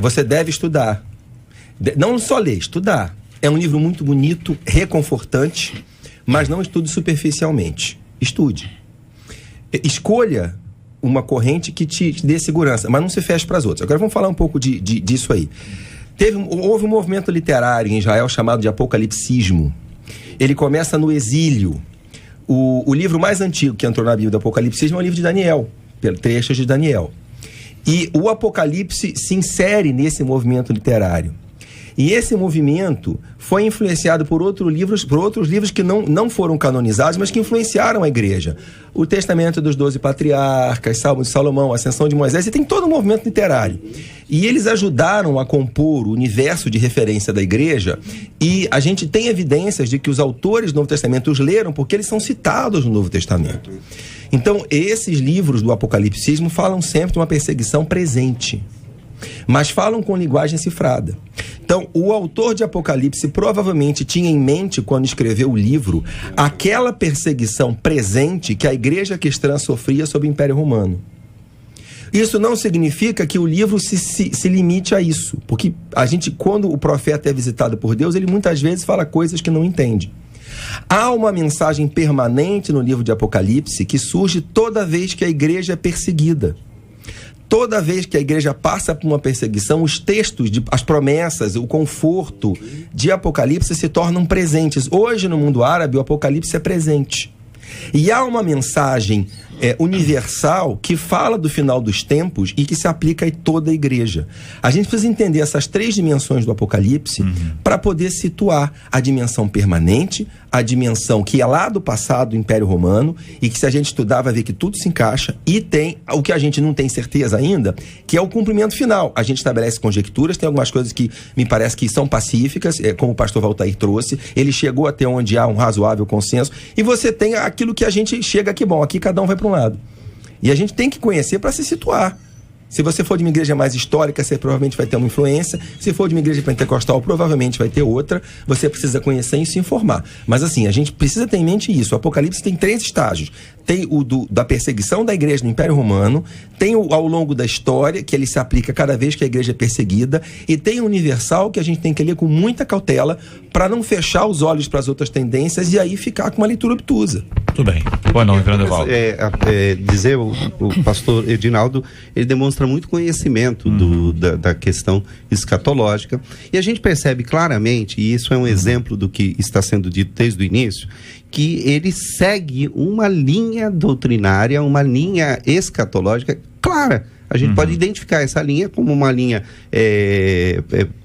Você deve estudar. Não só ler, estudar. É um livro muito bonito, reconfortante, mas não estude superficialmente. Estude. Escolha uma corrente que te dê segurança, mas não se feche para as outras. Agora vamos falar um pouco disso aí. Houve um movimento literário em Israel chamado de apocalipsismo. Ele começa no exílio. O livro mais antigo que entrou na Bíblia do Apocalipsismo é o livro de Daniel, trechos de Daniel. E o Apocalipse se insere nesse movimento literário. E esse movimento foi influenciado por outros livros que não foram canonizados, mas que influenciaram a igreja. O Testamento dos 12 Patriarcas, Salmo de Salomão, Ascensão de Moisés, e tem todo um movimento literário. E eles ajudaram a compor o universo de referência da igreja, e a gente tem evidências de que os autores do Novo Testamento os leram porque eles são citados no Novo Testamento. Então, esses livros do apocalipsismo falam sempre de uma perseguição presente, mas falam com linguagem cifrada. Então, o autor de Apocalipse provavelmente tinha em mente, quando escreveu o livro, aquela perseguição presente que a igreja cristã sofria sob o Império Romano. Isso não significa que o livro se limite a isso, porque quando o profeta é visitado por Deus, ele muitas vezes fala coisas que não entende. Há uma mensagem permanente no livro de Apocalipse que surge toda vez que a igreja é perseguida. Toda vez que a igreja passa por uma perseguição, os textos, as promessas, o conforto de Apocalipse se tornam presentes. Hoje, no mundo árabe, o Apocalipse é presente. E há uma mensagem universal que fala do final dos tempos e que se aplica a toda a igreja. A gente precisa entender essas 3 dimensões do Apocalipse para poder situar a dimensão permanente, a dimensão que é lá do passado do Império Romano, e que, se a gente estudar, vai ver que tudo se encaixa, e tem o que a gente não tem certeza ainda, que é o cumprimento final. A gente estabelece conjecturas, tem algumas coisas que me parece que são pacíficas, como o pastor Valtair trouxe, ele chegou até onde há um razoável consenso, e você tem aquilo que a gente chega aqui, bom, aqui cada um vai para um lado. E a gente tem que conhecer para se situar. Se você for de uma igreja mais histórica, você provavelmente vai ter uma influência. Se for de uma igreja pentecostal, provavelmente vai ter outra. Você precisa conhecer e se informar. Mas assim, a gente precisa ter em mente isso. O Apocalipse tem 3 estágios. Tem o da perseguição da igreja no Império Romano, tem o ao longo da história, que ele se aplica cada vez que a igreja é perseguida, e tem o universal, que a gente tem que ler com muita cautela para não fechar os olhos para as outras tendências e aí ficar com uma leitura obtusa. Tudo bem. Boa noite, Fernando Valdo. Dizer, o pastor Edinaldo, ele demonstra muito conhecimento da questão escatológica, e a gente percebe claramente, e isso é um exemplo do que está sendo dito desde o início, que ele segue uma linha doutrinária, uma linha escatológica clara. A gente pode identificar essa linha como uma linha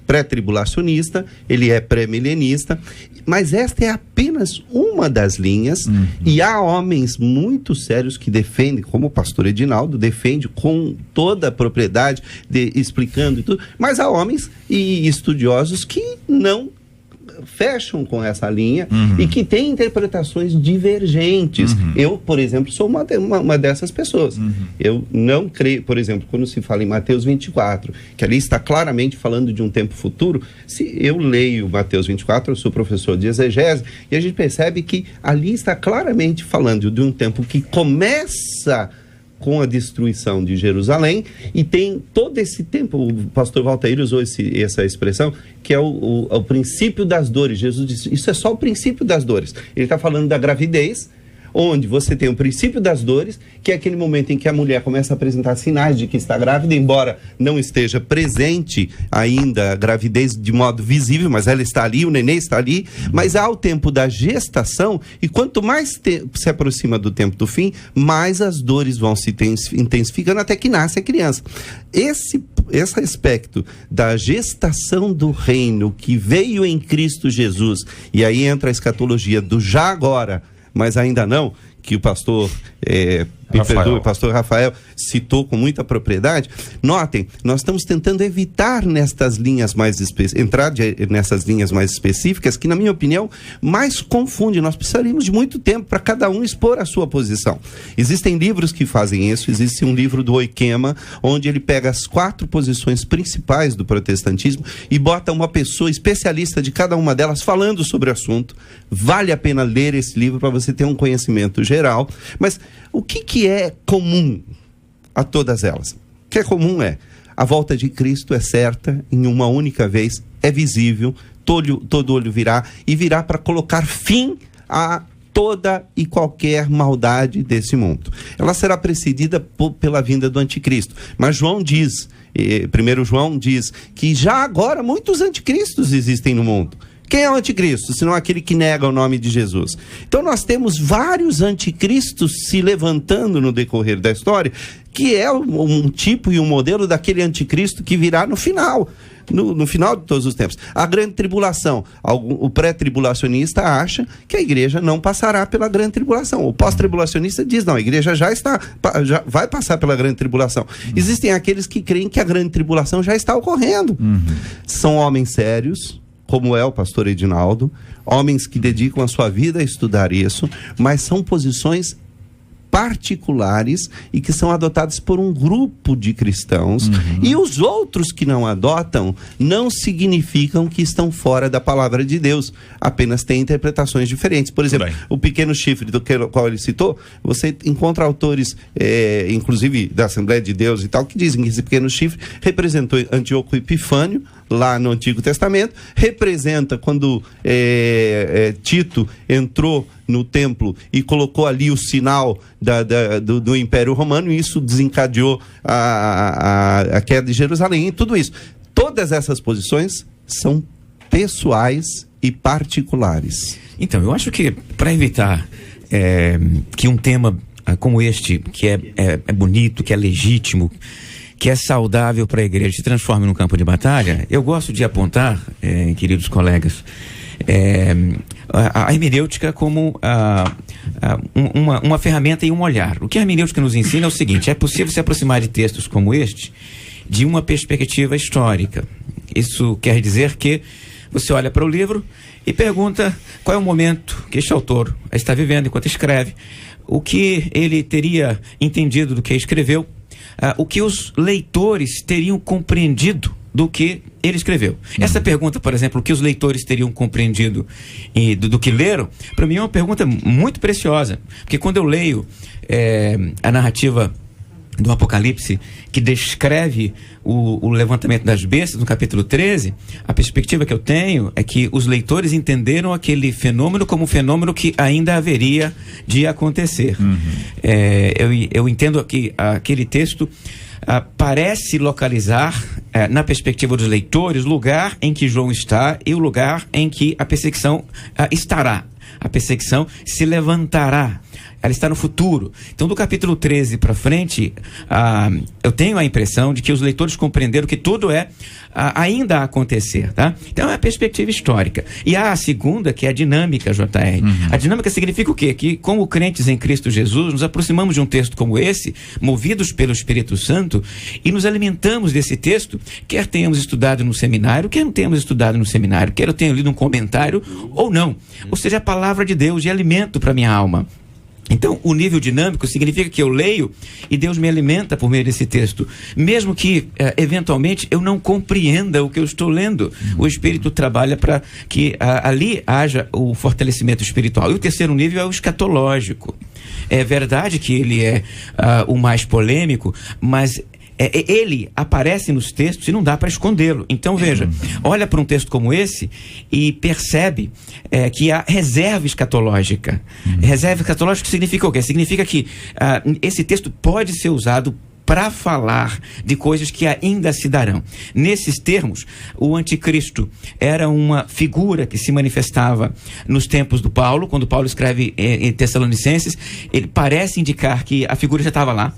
pré-tribulacionista, ele é pré-milenista, mas esta é apenas uma das linhas, e há homens muito sérios que defendem, como o pastor Edinaldo defende com toda a propriedade, explicando e tudo, mas há homens e estudiosos que não fecham com essa linha e que têm interpretações divergentes. Eu, por exemplo, sou uma dessas pessoas. Eu não creio, por exemplo, quando se fala em Mateus 24, que ali está claramente falando de um tempo futuro, se eu leio Mateus 24, eu sou professor de exegese, e a gente percebe que ali está claramente falando de um tempo que começa com a destruição de Jerusalém, e tem todo esse tempo, o pastor Valtair usou essa expressão, que é o princípio das dores. Jesus disse, isso é só o princípio das dores. Ele está falando da gravidez, onde você tem o princípio das dores, que é aquele momento em que a mulher começa a apresentar sinais de que está grávida, embora não esteja presente ainda a gravidez de modo visível, mas ela está ali, o neném está ali, mas há o tempo da gestação, e quanto mais se aproxima do tempo do fim, mais as dores vão se intensificando até que nasce a criança. Esse aspecto da gestação do reino que veio em Cristo Jesus, e aí entra a escatologia do já agora, mas ainda não, que o pastor perdoe, pastor Rafael citou com muita propriedade. Notem, nós estamos tentando evitar nessas linhas mais específicas, que na minha opinião mais confunde. Nós precisaríamos de muito tempo para cada um expor a sua posição. Existem livros que fazem isso. Existe um livro do Oikema, onde ele pega as 4 posições principais do protestantismo e bota uma pessoa especialista de cada uma delas falando sobre o assunto. Vale a pena ler esse livro para você ter um conhecimento geral. Mas o que é comum a todas elas? O que é comum a volta de Cristo é certa, em uma única vez, é visível, todo olho virá, e virá para colocar fim a toda e qualquer maldade desse mundo. Ela será precedida pela vinda do anticristo. Mas João diz, 1 João diz, que já agora muitos anticristos existem no mundo. Quem é o anticristo? Senão aquele que nega o nome de Jesus. Então nós temos vários anticristos se levantando no decorrer da história, que é um tipo e um modelo daquele anticristo que virá no final. No final de todos os tempos. A grande tribulação, o pré-tribulacionista acha que a igreja não passará pela grande tribulação. O pós-tribulacionista diz, não, a igreja já vai passar pela grande tribulação. Existem aqueles que creem que a grande tribulação já está ocorrendo. São homens sérios, como é o pastor Edinaldo, homens que dedicam a sua vida a estudar isso, mas são posições particulares e que são adotadas por um grupo de cristãos, e os outros que não adotam não significam que estão fora da palavra de Deus, apenas têm interpretações diferentes. Por exemplo, o pequeno chifre do qual ele citou, você encontra autores, inclusive da Assembleia de Deus e tal, que dizem que esse pequeno chifre representou Antíoco Epifânio, lá no Antigo Testamento, representa quando Tito entrou no templo e colocou ali o sinal do Império Romano, e isso desencadeou a queda de Jerusalém, e tudo isso. Todas essas posições são pessoais e particulares. Então, eu acho que para evitar que um tema como este, que é bonito, que é legítimo, que é saudável para a igreja, se transforme num campo de batalha, eu gosto de apontar, queridos colegas, a hermenêutica como uma ferramenta e um olhar. O que a hermenêutica nos ensina é o seguinte: é possível se aproximar de textos como este de uma perspectiva histórica. Isso quer dizer que você olha para o livro e pergunta qual é o momento que este autor está vivendo enquanto escreve, o que ele teria entendido do que escreveu, o que os leitores teriam compreendido do que ele escreveu. Essa pergunta, por exemplo, o que os leitores teriam compreendido do que leram, para mim é uma pergunta muito preciosa, porque quando eu leio a narrativa do Apocalipse, que descreve o levantamento das bestas, no capítulo 13, a perspectiva que eu tenho é que os leitores entenderam aquele fenômeno como um fenômeno que ainda haveria de acontecer. Eu entendo que aquele texto parece localizar, na perspectiva dos leitores, o lugar em que João está e o lugar em que a perseguição estará. A perseguição se levantará. Ela está no futuro. Então, do capítulo 13 para frente, eu tenho a impressão de que os leitores compreenderam que tudo ainda a acontecer, tá? Então, é a perspectiva histórica. E há a segunda, que é a dinâmica, JR. A dinâmica significa o quê? Que, como crentes em Cristo Jesus, nos aproximamos de um texto como esse, movidos pelo Espírito Santo, e nos alimentamos desse texto, quer tenhamos estudado no seminário, quer não tenhamos estudado no seminário, quer eu tenha lido um comentário ou não. Ou seja, a palavra de Deus de alimento para minha alma. Então, o nível dinâmico significa que eu leio e Deus me alimenta por meio desse texto. Mesmo que, eventualmente, eu não compreenda o que eu estou lendo. O Espírito trabalha para que ali haja o fortalecimento espiritual. E o terceiro nível é o escatológico. É verdade que ele é o mais polêmico, mas ele aparece nos textos e não dá para escondê-lo. Então veja, olha para um texto como esse e percebe que há reserva escatológica. Reserva escatológica significa o quê? Significa que esse texto pode ser usado para falar de coisas que ainda se darão. Nesses termos, o anticristo era uma figura que se manifestava nos tempos do Paulo. Quando Paulo escreve em Tessalonicenses, ele parece indicar que a figura já estava lá.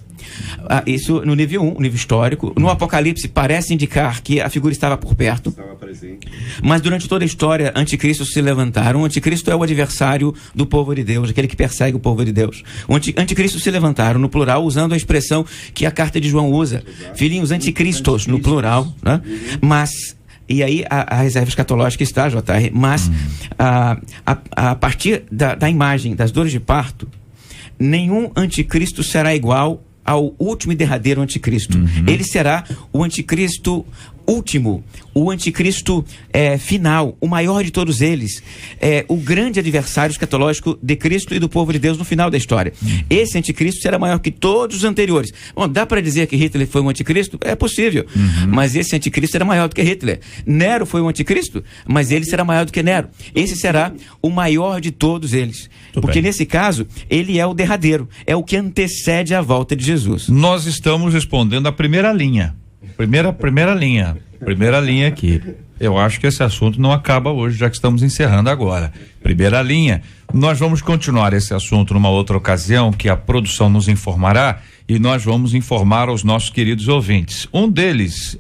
Isso no nível 1, nível histórico. No Apocalipse parece indicar que a figura estava por perto. Estava presente. Mas durante toda a história, anticristos se levantaram. O anticristo é o adversário do povo de Deus, aquele que persegue o povo de Deus. O anticristos se levantaram, no plural, usando a expressão que a carta de João usa. Filhinhos anticristos, no plural, né? Mas... E aí a reserva escatológica está, JR, mas a partir da imagem das dores de parto, nenhum anticristo será igual ao último e derradeiro anticristo. Ele será o anticristo último, o anticristo final, o maior de todos eles, o grande adversário escatológico de Cristo e do povo de Deus no final da história. Esse anticristo será maior que todos os anteriores. Bom, dá para dizer que Hitler foi um anticristo? É possível, mas esse anticristo era maior do que Hitler. Nero foi um anticristo, mas ele será maior do que Nero. Esse será o maior de todos eles. Porque nesse caso, ele é o derradeiro, é o que antecede a volta de Jesus. Nós estamos respondendo a primeira linha. Primeira linha aqui. Eu acho que esse assunto não acaba hoje, já que estamos encerrando agora. Primeira linha. Nós vamos continuar esse assunto numa outra ocasião, que a produção nos informará, e nós vamos informar aos nossos queridos ouvintes. Um deles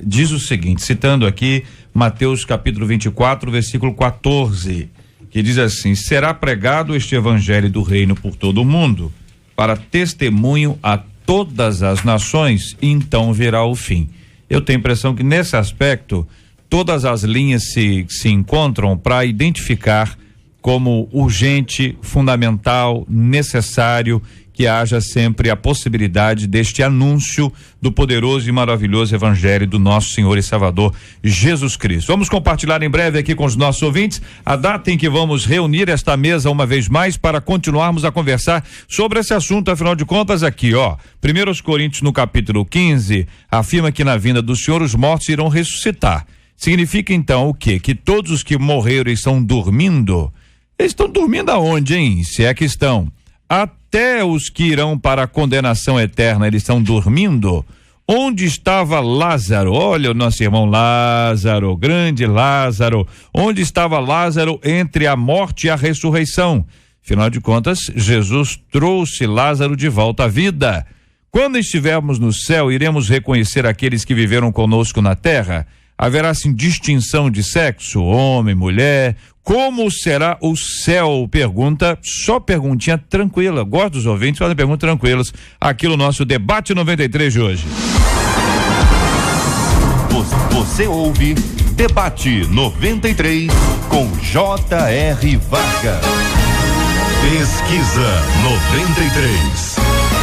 diz o seguinte, citando aqui Mateus capítulo 24, versículo 14, que diz assim: será pregado este evangelho do reino por todo o mundo, para testemunho a todas as nações, e então virá o fim. Eu tenho a impressão que nesse aspecto todas as linhas se encontram para identificar como urgente, fundamental, necessário que haja sempre a possibilidade deste anúncio do poderoso e maravilhoso evangelho do nosso Senhor e Salvador Jesus Cristo. Vamos compartilhar em breve aqui com os nossos ouvintes a data em que vamos reunir esta mesa uma vez mais para continuarmos a conversar sobre esse assunto. Afinal de contas, aqui, 1 Coríntios no capítulo 15 afirma que na vinda do Senhor os mortos irão ressuscitar. Significa então o quê? Que todos os que morreram e estão dormindo, eles estão dormindo aonde, hein? Se é que estão. Até os que irão para a condenação eterna, eles estão dormindo. Onde estava Lázaro? Olha o nosso irmão Lázaro, grande Lázaro. Onde estava Lázaro entre a morte e a ressurreição? Afinal de contas, Jesus trouxe Lázaro de volta à vida. Quando estivermos no céu, iremos reconhecer aqueles que viveram conosco na terra? Haverá sim distinção de sexo, homem, mulher? Como será o céu? Pergunta, só perguntinha tranquila. Gosto dos ouvintes, fazem perguntas tranquilas aqui no nosso Debate 93 de hoje. Você ouve Debate 93 com J.R. Vargas. Pesquisa 93.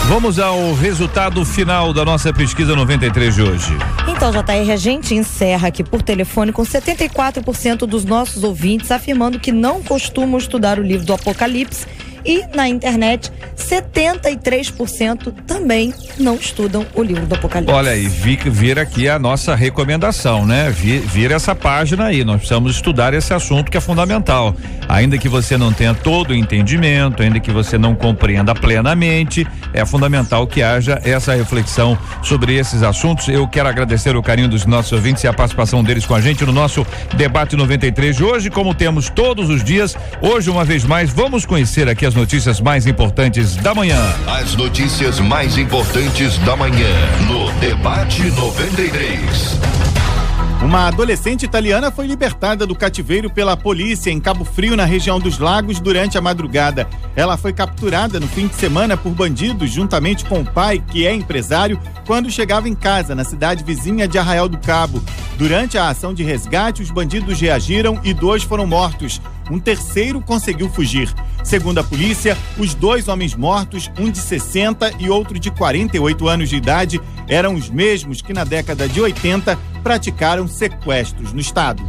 Vamos ao resultado final da nossa pesquisa 93 de hoje. Então, JR, a gente encerra aqui por telefone com 74% dos nossos ouvintes afirmando que não costumam estudar o livro do Apocalipse, e na internet 73% também não estudam o livro do Apocalipse. Olha aí, vira aqui a nossa recomendação, né? Vira essa página aí, nós precisamos estudar esse assunto que é fundamental. Ainda que você não tenha todo o entendimento, ainda que você não compreenda plenamente, é fundamental que haja essa reflexão sobre esses assuntos. Eu quero agradecer o carinho dos nossos ouvintes e a participação deles com a gente no nosso Debate 93 de hoje, como temos todos os dias. Hoje, uma vez mais, vamos conhecer aqui as notícias mais importantes da manhã. As notícias mais importantes da manhã no Debate 93. Uma adolescente italiana foi libertada do cativeiro pela polícia em Cabo Frio, na região dos Lagos, durante a madrugada. Ela foi capturada no fim de semana por bandidos, juntamente com o pai, que é empresário, quando chegava em casa, na cidade vizinha de Arraial do Cabo. Durante a ação de resgate, os bandidos reagiram e 2 foram mortos. Um terceiro conseguiu fugir. Segundo a polícia, os 2 homens mortos, um de 60 e outro de 48 anos de idade, eram os mesmos que na década de 80 praticaram sequestros no estado.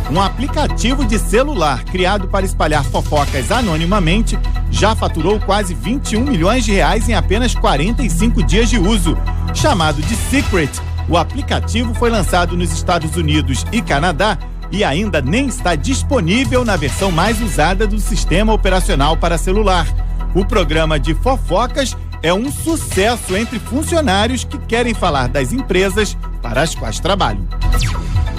Um aplicativo de celular criado para espalhar fofocas anonimamente já faturou quase 21 milhões de reais em apenas 45 dias de uso. Chamado de Secret, o aplicativo foi lançado nos Estados Unidos e Canadá e ainda nem está disponível na versão mais usada do sistema operacional para celular. O programa de fofocas é um sucesso entre funcionários que querem falar das empresas para as quais trabalham.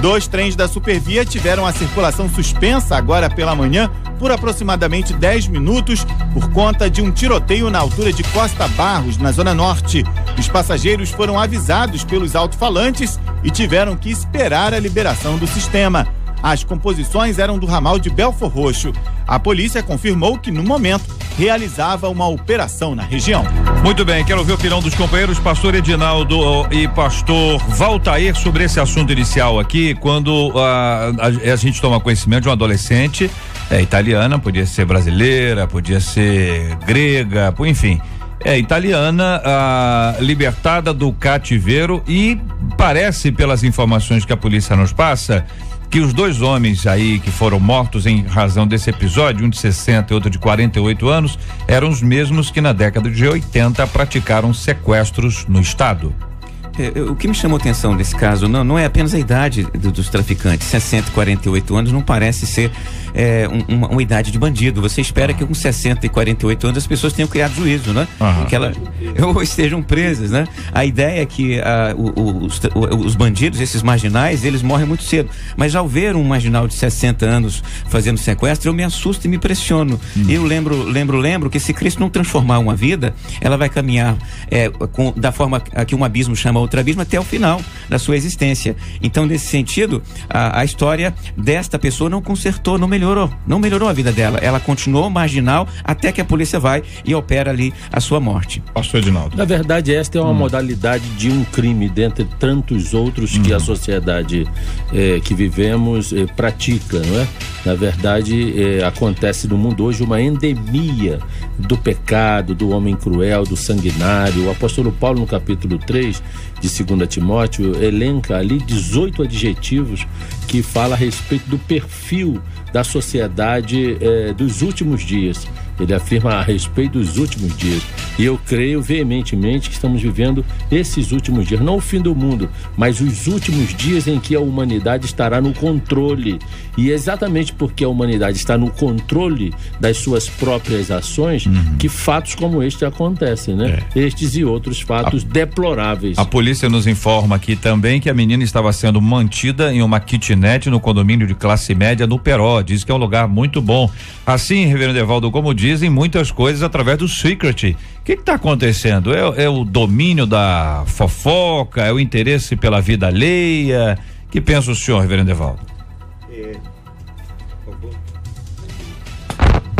2 trens da Supervia tiveram a circulação suspensa agora pela manhã por aproximadamente 10 minutos por conta de um tiroteio na altura de Costa Barros, na Zona Norte. Os passageiros foram avisados pelos alto-falantes e tiveram que esperar a liberação do sistema. As composições eram do ramal de Belfor Roxo. A polícia confirmou que, no momento, realizava uma operação na região. Muito bem, quero ouvir a opinião dos companheiros, pastor Edinaldo e pastor Valtair, sobre esse assunto inicial aqui, quando a gente toma conhecimento de uma adolescente italiana, podia ser brasileira, podia ser grega, enfim, italiana, libertada do cativeiro, e parece, pelas informações que a polícia nos passa, que os 2 homens aí que foram mortos em razão desse episódio, um de 60 e outro de 48 anos, eram os mesmos que na década de 80 praticaram sequestros no estado. O que me chamou a atenção nesse caso não é apenas a idade dos traficantes. 60 e 48 anos não parece ser uma idade de bandido. Você espera que com 60 e 48 anos as pessoas tenham criado juízo, né? Ou estejam presas, né? A ideia é que os bandidos, esses marginais, eles morrem muito cedo. Mas ao ver um marginal de 60 anos fazendo sequestro, eu me assusto e me pressiono. Eu lembro que se Cristo não transformar uma vida, ela vai caminhar da forma que um abismo chama outro abismo até o final da sua existência. Então, nesse sentido, a história desta pessoa não consertou, não melhorou a vida dela. Ela continuou marginal até que a polícia vai e opera ali a sua morte. Pastor Edinaldo. Na verdade, esta é uma modalidade de um crime dentre tantos outros que a sociedade que vivemos pratica, não é? Na verdade, acontece no mundo hoje uma endemia do pecado, do homem cruel, do sanguinário. O apóstolo Paulo, no capítulo 3 de 2 Timóteo, elenca ali 18 adjetivos que fala a respeito do perfil da sociedade dos últimos dias. Ele afirma a respeito dos últimos dias. E eu creio veementemente que estamos vivendo esses últimos dias, não o fim do mundo, mas os últimos dias em que a humanidade estará no controle. E exatamente porque a humanidade está no controle das suas próprias ações, que fatos como este acontecem, né? Estes e outros fatos deploráveis. A polícia nos informa aqui também que a menina estava sendo mantida em uma kitnet no condomínio de classe média no Peró. Diz que é um lugar muito bom. Assim, reverendo Evaldo, como dizem muitas coisas através do secret. O que está acontecendo? É o domínio da fofoca? É o interesse pela vida alheia? O que pensa o senhor, reverendo Evaldo?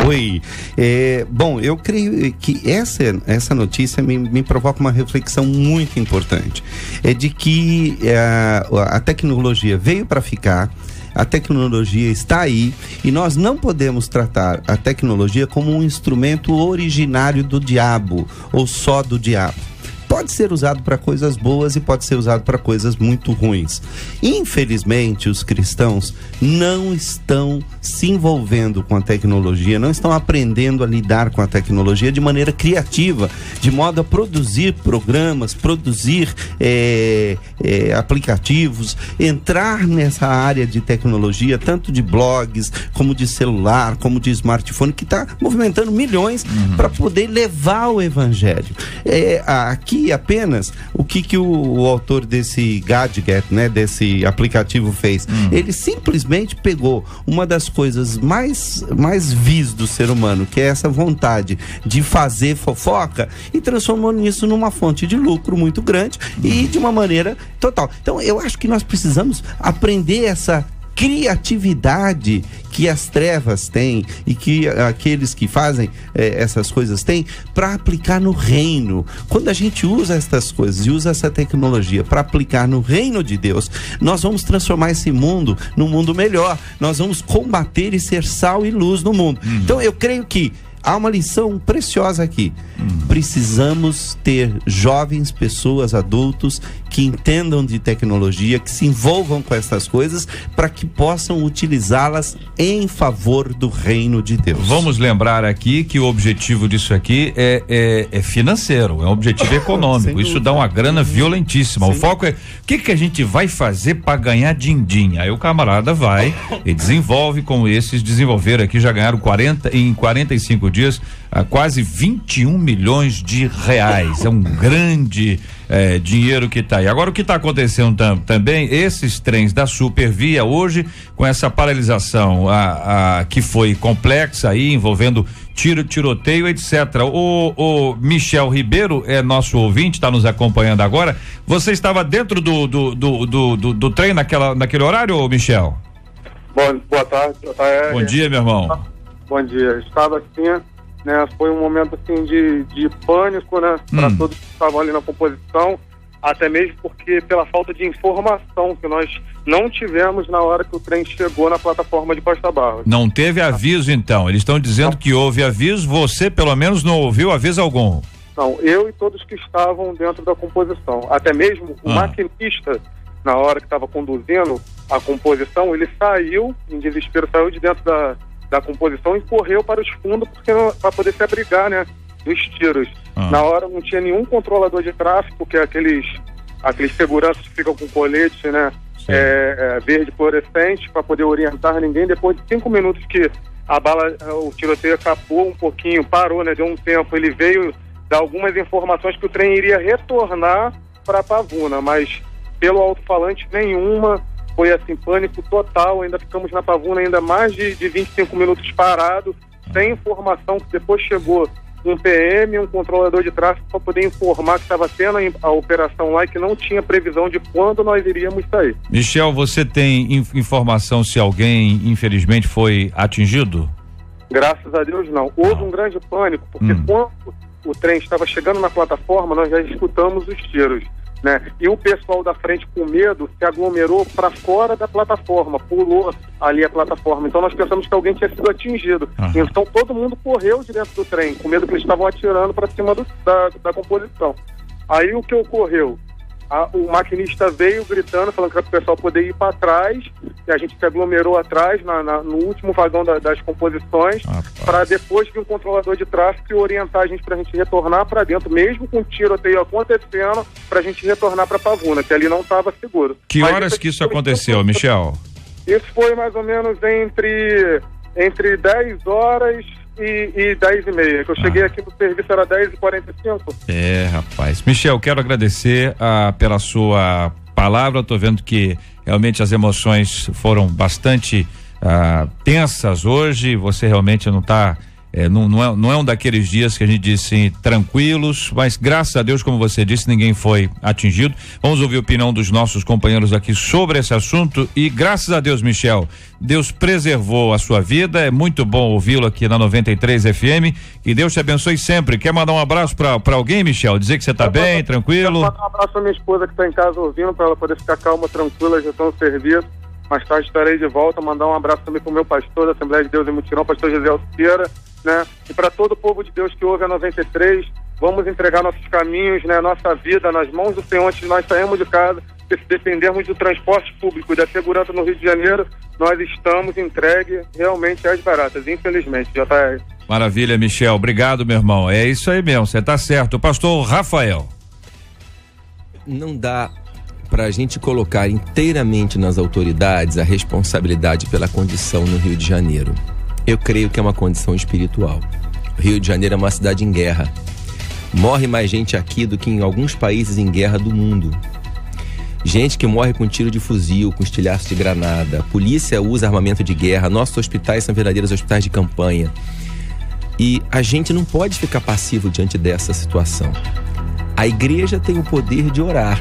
Oi. Bom, eu creio que essa notícia me provoca uma reflexão muito importante. É de que a tecnologia veio para ficar. A tecnologia está aí e nós não podemos tratar a tecnologia como um instrumento originário do diabo ou só do diabo. Pode ser usado para coisas boas e pode ser usado para coisas muito ruins. Infelizmente, os cristãos não estão se envolvendo com a tecnologia, não estão aprendendo a lidar com a tecnologia de maneira criativa, de modo a produzir programas, produzir aplicativos, entrar nessa área de tecnologia, tanto de blogs, como de celular, como de smartphone, que está movimentando milhões para poder levar o evangelho. Aqui apenas o que o autor desse gadget, né, desse aplicativo fez. Ele simplesmente pegou uma das coisas mais vis do ser humano, que é essa vontade de fazer fofoca, e transformou nisso numa fonte de lucro muito grande e de uma maneira total. Então eu acho que nós precisamos aprender essa criatividade que as trevas têm e que aqueles que fazem essas coisas têm para aplicar no reino. Quando a gente usa essas coisas e usa essa tecnologia para aplicar no reino de Deus, nós vamos transformar esse mundo num mundo melhor. Nós vamos combater e ser sal e luz no mundo. Então eu creio que há uma lição preciosa aqui. Precisamos ter jovens, pessoas, adultos que entendam de tecnologia, que se envolvam com essas coisas para que possam utilizá-las em favor do reino de Deus. Vamos lembrar aqui que o objetivo disso aqui é financeiro, é um objetivo econômico. Isso dá uma grana violentíssima. O foco é o que a gente vai fazer para ganhar din-din. Aí o camarada vai e desenvolve, como esses desenvolveram aqui, já ganharam em 45 dias quase 21 milhões de reais. É um grande dinheiro que está aí. Agora, o que está acontecendo também, esses trens da Supervia hoje, com essa paralisação que foi complexa aí, envolvendo tiroteio, etc. O Michel Ribeiro é nosso ouvinte, está nos acompanhando agora. Você estava dentro do trem naquele horário, Michel? Boa tarde. Bom dia, meu irmão. Bom dia. Estava assim, né? Foi um momento assim de pânico, né? Para todos que estavam ali na composição, até mesmo porque pela falta de informação que nós não tivemos na hora que o trem chegou na plataforma de Costa Barros. Não teve aviso, então? Eles estão dizendo que houve aviso, você pelo menos não ouviu aviso algum? Não, eu e todos que estavam dentro da composição. Até mesmo o maquinista, na hora que estava conduzindo a composição, ele saiu em desespero, saiu de dentro da composição e correu para os fundos para poder se abrigar, né, dos tiros. Na hora não tinha nenhum controlador de tráfego, que é aqueles seguranças que ficam com colete, né, verde fluorescente, para poder orientar ninguém. Depois de 5 minutos que o tiroteio acabou um pouquinho, parou, né, deu um tempo, ele veio dar algumas informações que o trem iria retornar para Pavuna, mas pelo alto-falante nenhuma. Foi assim, pânico total. Ainda ficamos na Pavuna ainda mais de 25 minutos parados, sem informação, que depois chegou um PM, um controlador de tráfego, para poder informar que estava tendo a operação lá e que não tinha previsão de quando nós iríamos sair. Michel, você tem informação se alguém, infelizmente, foi atingido? Graças a Deus, não. Houve um grande pânico, porque quando o trem estava chegando na plataforma, nós já escutamos os tiros, né? E o pessoal da frente, com medo, se aglomerou para fora da plataforma, pulou ali a plataforma. Então nós pensamos que alguém tinha sido atingido. Então todo mundo correu de dentro do trem, com medo que eles estavam atirando para cima da composição. Aí o que ocorreu? O maquinista veio gritando, falando que o pessoal poderia ir para trás, e a gente se aglomerou atrás, no último vagão das composições, para depois vir um controlador de tráfego e orientar a gente para a gente retornar para dentro, mesmo com o tiroteio acontecendo, para a gente retornar para Pavuna, que ali não estava seguro. Que horas que isso aconteceu, Michel? Isso foi mais ou menos entre 10 horas e 10h30, que eu cheguei aqui no serviço, era 10h45. Rapaz. Michel, quero agradecer pela sua palavra. Tô vendo que realmente as emoções foram bastante tensas hoje. Você realmente não tá não é um daqueles dias que a gente disse tranquilos, mas graças a Deus, como você disse, ninguém foi atingido. Vamos ouvir a opinião dos nossos companheiros aqui sobre esse assunto e graças a Deus, Michel, Deus preservou a sua vida. É muito bom ouvi-lo aqui na 93 FM e Deus te abençoe sempre. Quer mandar um abraço pra alguém, Michel? Dizer que você tá bem, tranquilo? Quero mandar um abraço pra minha esposa que tá em casa ouvindo, pra ela poder ficar calma, tranquila, já estão no serviço. Mais tarde estarei de volta. Mandar um abraço também pro meu pastor da Assembleia de Deus em Mutirão, pastor José Alceira, né? E para todo o povo de Deus que ouve a 93, vamos entregar nossos caminhos, né? Nossa vida nas mãos do Senhor antes de nós sairmos de casa, porque se dependermos do transporte público e da segurança no Rio de Janeiro, nós estamos entregues realmente às baratas, infelizmente. Já tá aí. Maravilha, Michel. Obrigado, meu irmão. É isso aí mesmo, você tá certo. O pastor Rafael. Não dá para a gente colocar inteiramente nas autoridades a responsabilidade pela condição no Rio de Janeiro. Eu creio que é uma condição espiritual. O Rio de Janeiro é uma cidade em guerra. Morre mais gente aqui do que em alguns países em guerra do mundo. Gente que morre com tiro de fuzil, com estilhaço de granada. A polícia usa armamento de guerra. Nossos hospitais são verdadeiros hospitais de campanha. E a gente não pode ficar passivo diante dessa situação. A igreja tem o poder de orar.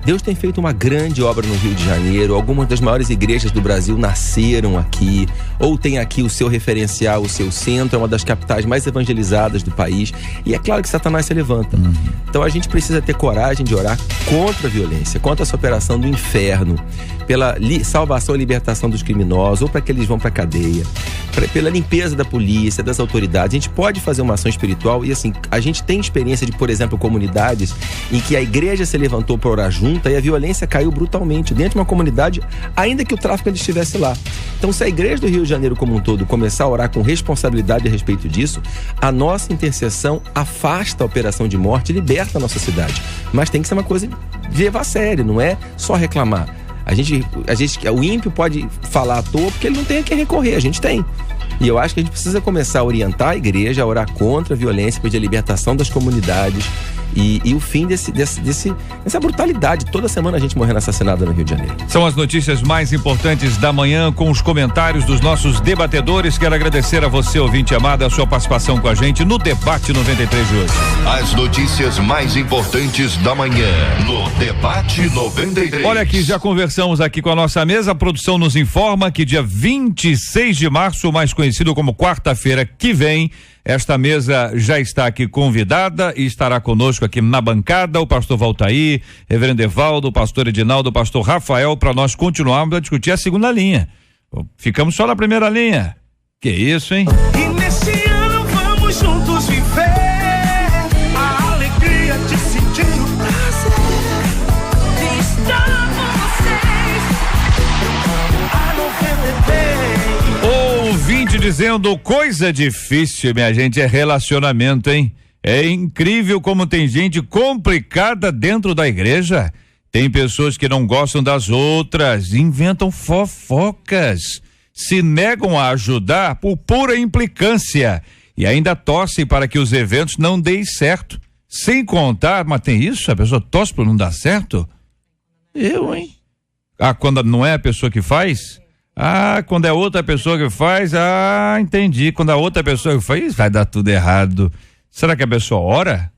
Deus tem feito uma grande obra no Rio de Janeiro. Algumas das maiores igrejas do Brasil nasceram aqui, ou tem aqui o seu referencial, o seu centro, é uma das capitais mais evangelizadas do país. E é claro que Satanás se levanta. Então a gente precisa ter coragem de orar contra a violência, contra essa operação do inferno, pela salvação e libertação dos criminosos, ou para que eles vão para a cadeia, pela limpeza da polícia, das autoridades. A gente pode fazer uma ação espiritual e assim, a gente tem experiência de, por exemplo, comunidades em que a igreja se levantou para orar junto e a violência caiu brutalmente dentro de uma comunidade, ainda que o tráfico ainda estivesse lá. Então, se a igreja do Rio de Janeiro como um todo começar a orar com responsabilidade a respeito disso, a nossa intercessão afasta a operação de morte e liberta a nossa cidade. Mas tem que ser uma coisa de levar a sério, não é só reclamar. O ímpio pode falar à toa porque ele não tem a quem recorrer, a gente tem. E eu acho que a gente precisa começar a orientar a igreja, a orar contra a violência, pedir a libertação das comunidades e o fim dessa brutalidade. Toda semana a gente morrendo assassinada no Rio de Janeiro. São as notícias mais importantes da manhã com os comentários dos nossos debatedores. Quero agradecer a você, ouvinte amado, a sua participação com a gente no Debate 93 de hoje. As notícias mais importantes da manhã no Debate 93. Olha aqui, já conversamos aqui com a nossa mesa. A produção nos informa que dia 26 de março, mais conhecido como quarta-feira que vem, esta mesa já está aqui convidada e estará conosco aqui na bancada o pastor Valtair, reverendo Evaldo, o pastor Edinaldo, o pastor Rafael, para nós continuarmos a discutir a segunda linha. Ficamos só na primeira linha. Que isso, hein? E nesse ano vamos juntos viver a alegria de sentir o prazer de estar com vocês. A 93. Ouvinte dizendo, coisa difícil, minha gente, é relacionamento, hein? É incrível como tem gente complicada dentro da igreja. Tem pessoas que não gostam das outras, inventam fofocas, se negam a ajudar por pura implicância e ainda torcem para que os eventos não deem certo. Sem contar, mas tem isso? A pessoa torce para não dar certo? Eu, hein? Ah, quando não é a pessoa que faz? Ah, quando é outra pessoa que faz? Ah, entendi. Quando é outra pessoa que faz, vai dar tudo errado. Será que a pessoa ora?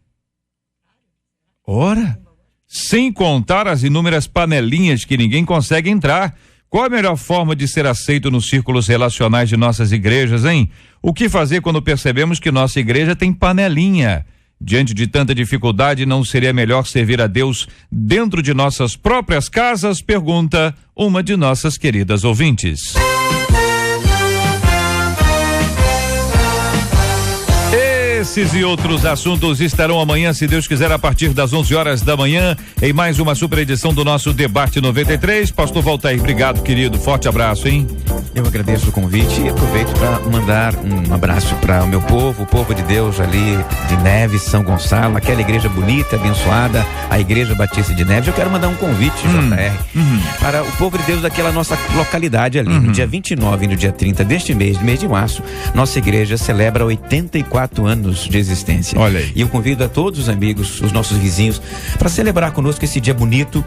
Ora? Sem contar as inúmeras panelinhas que ninguém consegue entrar. Qual a melhor forma de ser aceito nos círculos relacionais de nossas igrejas, hein? O que fazer quando percebemos que nossa igreja tem panelinha? Diante de tanta dificuldade, não seria melhor servir a Deus dentro de nossas próprias casas? Pergunta uma de nossas queridas ouvintes. Esses e outros assuntos estarão amanhã, se Deus quiser, a partir das 11 horas da manhã, em mais uma super edição do nosso Debate 93. Pastor Valtair, obrigado, querido. Forte abraço, hein? Eu agradeço o convite e aproveito para mandar um abraço para o meu povo, o povo de Deus ali de Neves, São Gonçalo, aquela igreja bonita, abençoada, a Igreja Batista de Neves. Eu quero mandar um convite, JR, para o povo de Deus daquela nossa localidade ali. No dia 29 e no dia 30 deste mês de março, nossa igreja celebra 84 anos de existência. Olha aí. E eu convido a todos os amigos, os nossos vizinhos, para celebrar conosco esse dia bonito,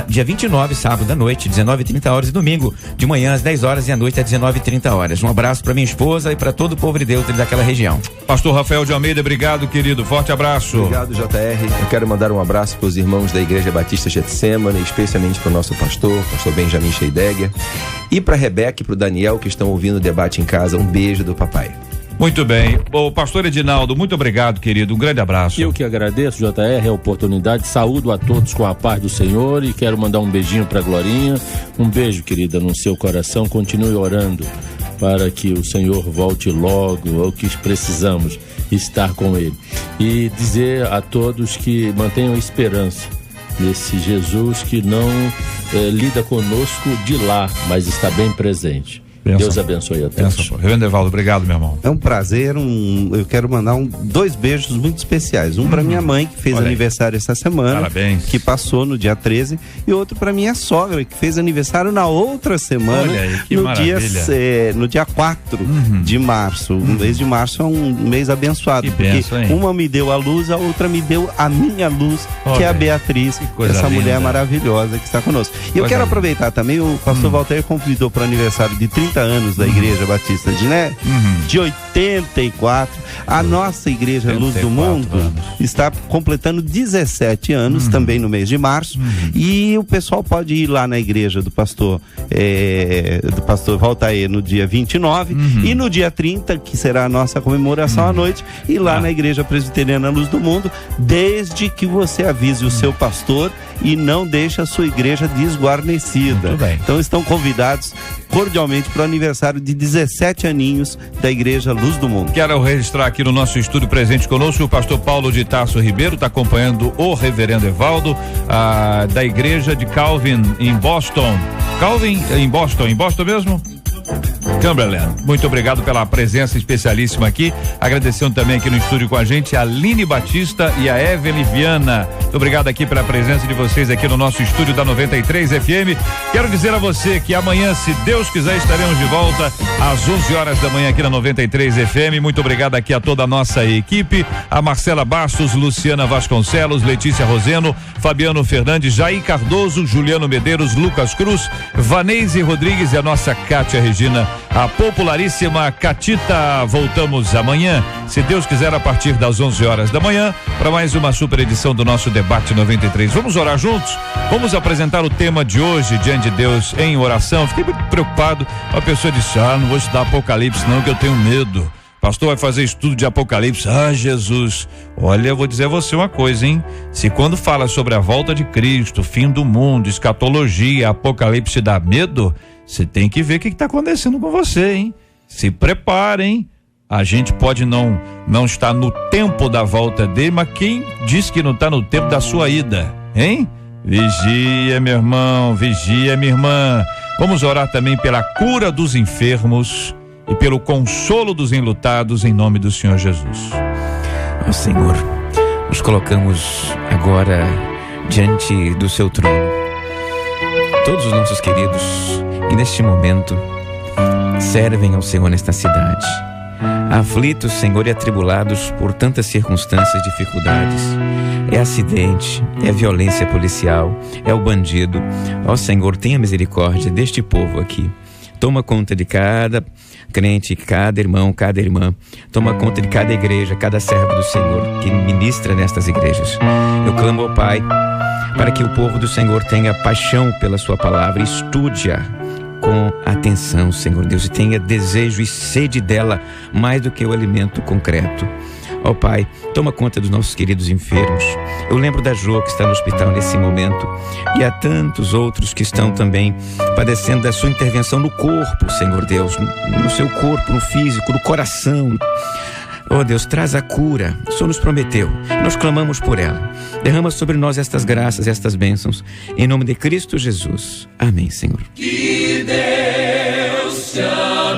dia 29, sábado à noite, 19h30 e domingo, de manhã às 10 horas e à noite às 19h30. Um abraço para minha esposa e para todo o povo de Deus daquela região. Pastor Rafael de Almeida, obrigado, querido. Forte abraço. Obrigado, JR. Eu quero mandar um abraço para os irmãos da Igreja Batista Getsemane, especialmente para o nosso pastor Benjamin Scheidegger, e para a Rebeca e para o Daniel, que estão ouvindo o debate em casa. Um beijo do papai. Muito bem. O pastor Edinaldo, muito obrigado, querido. Um grande abraço. Eu que agradeço, JR, a oportunidade. Saúdo a todos com a paz do Senhor e quero mandar um beijinho para Glorinha. Um beijo, querida, no seu coração. Continue orando para que o Senhor volte logo, ao que precisamos estar com Ele. E dizer a todos que mantenham esperança nesse Jesus que não lida conosco de lá, mas está bem presente. Deus abençoe a todos. Reverendo Evaldo, obrigado, meu irmão. É um prazer, eu quero mandar dois beijos muito especiais. Um para minha mãe, que fez aniversário essa semana. Parabéns. Que passou no dia 13. E outro para minha sogra, que fez aniversário na outra semana. Olha aí, que no dia 4 de março. O mês de março é um mês abençoado. Que benção, porque hein? uma me deu a luz, a outra me deu a minha luz, que é a Beatriz, essa mulher maravilhosa que está conosco. E eu quero aproveitar também, o pastor Valtair convidou para o aniversário de 30 anos da Igreja Batista de Neves, de 84. A nossa Igreja Luz do Mundo está completando 17 anos, também no mês de março, e o pessoal pode ir lá na igreja do pastor Valtair no dia 29 e no dia 30, que será a nossa comemoração à noite, e lá na Igreja Presbiteriana Luz do Mundo, desde que você avise o seu pastor e não deixe a sua igreja desguarnecida. Então estão convidados cordialmente para o aniversário de 17 aninhos da Igreja Luz do Mundo. Quero registrar aqui no nosso estúdio presente conosco o pastor Paulo de Tarso Ribeiro, está acompanhando o reverendo Evaldo, da igreja de Calvin em Boston. Calvin em Boston mesmo? Chamberlain, muito obrigado pela presença especialíssima aqui. Agradecendo também aqui no estúdio com a gente a Aline Batista e a Evelyn Viana. Muito obrigado aqui pela presença de vocês aqui no nosso estúdio da 93 FM. Quero dizer a você que amanhã, se Deus quiser, estaremos de volta às 11 horas da manhã aqui na 93 FM. Muito obrigado aqui a toda a nossa equipe, a Marcela Bastos, Luciana Vasconcelos, Letícia Roseno, Fabiano Fernandes, Jair Cardoso, Juliano Medeiros, Lucas Cruz, Vaneise Rodrigues e a nossa Kátia Regina, a popularíssima Catita. Voltamos amanhã, se Deus quiser, a partir das 11 horas da manhã, para mais uma super edição do nosso Debate 93. Vamos orar juntos? Vamos apresentar o tema de hoje diante de Deus em oração. Fiquei muito preocupado. A pessoa disse: não vou estudar Apocalipse não, que eu tenho medo. Pastor vai fazer estudo de Apocalipse. Jesus, olha, eu vou dizer a você uma coisa, hein? Se quando fala sobre a volta de Cristo, fim do mundo, escatologia, Apocalipse dá medo, você tem que ver o que está acontecendo com você, hein? Se preparem. A gente pode não estar no tempo da volta dele, mas quem diz que não está no tempo da sua ida, hein? Vigia, meu irmão, vigia, minha irmã. Vamos orar também pela cura dos enfermos e pelo consolo dos enlutados, em nome do Senhor Jesus. Ó Senhor, nos colocamos agora diante do seu trono. Todos os nossos queridos que neste momento servem ao Senhor nesta cidade, aflitos, Senhor, e atribulados por tantas circunstâncias, dificuldades. É acidente, é violência policial, é o bandido. Ó Senhor, tenha misericórdia deste povo aqui. Toma conta de cada crente, cada irmão, cada irmã. Toma conta de cada igreja, cada servo do Senhor que ministra nestas igrejas. Eu clamo ao Pai para que o povo do Senhor tenha paixão pela sua palavra, estude-a com atenção, Senhor Deus, e tenha desejo e sede dela mais do que o alimento concreto. Ó Pai, toma conta dos nossos queridos enfermos. Eu lembro da Jo, que está no hospital nesse momento, e há tantos outros que estão também padecendo da sua intervenção no corpo, Senhor Deus, no seu corpo, no físico, no coração. Oh Deus, traz a cura, o Senhor nos prometeu, nós clamamos por ela. Derrama sobre nós estas graças, estas bênçãos, em nome de Cristo Jesus. Amém, Senhor. Que Deus te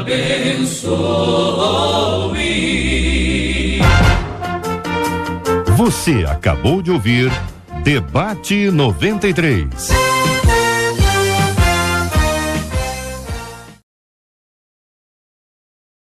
abençoe. Você acabou de ouvir Debate 93.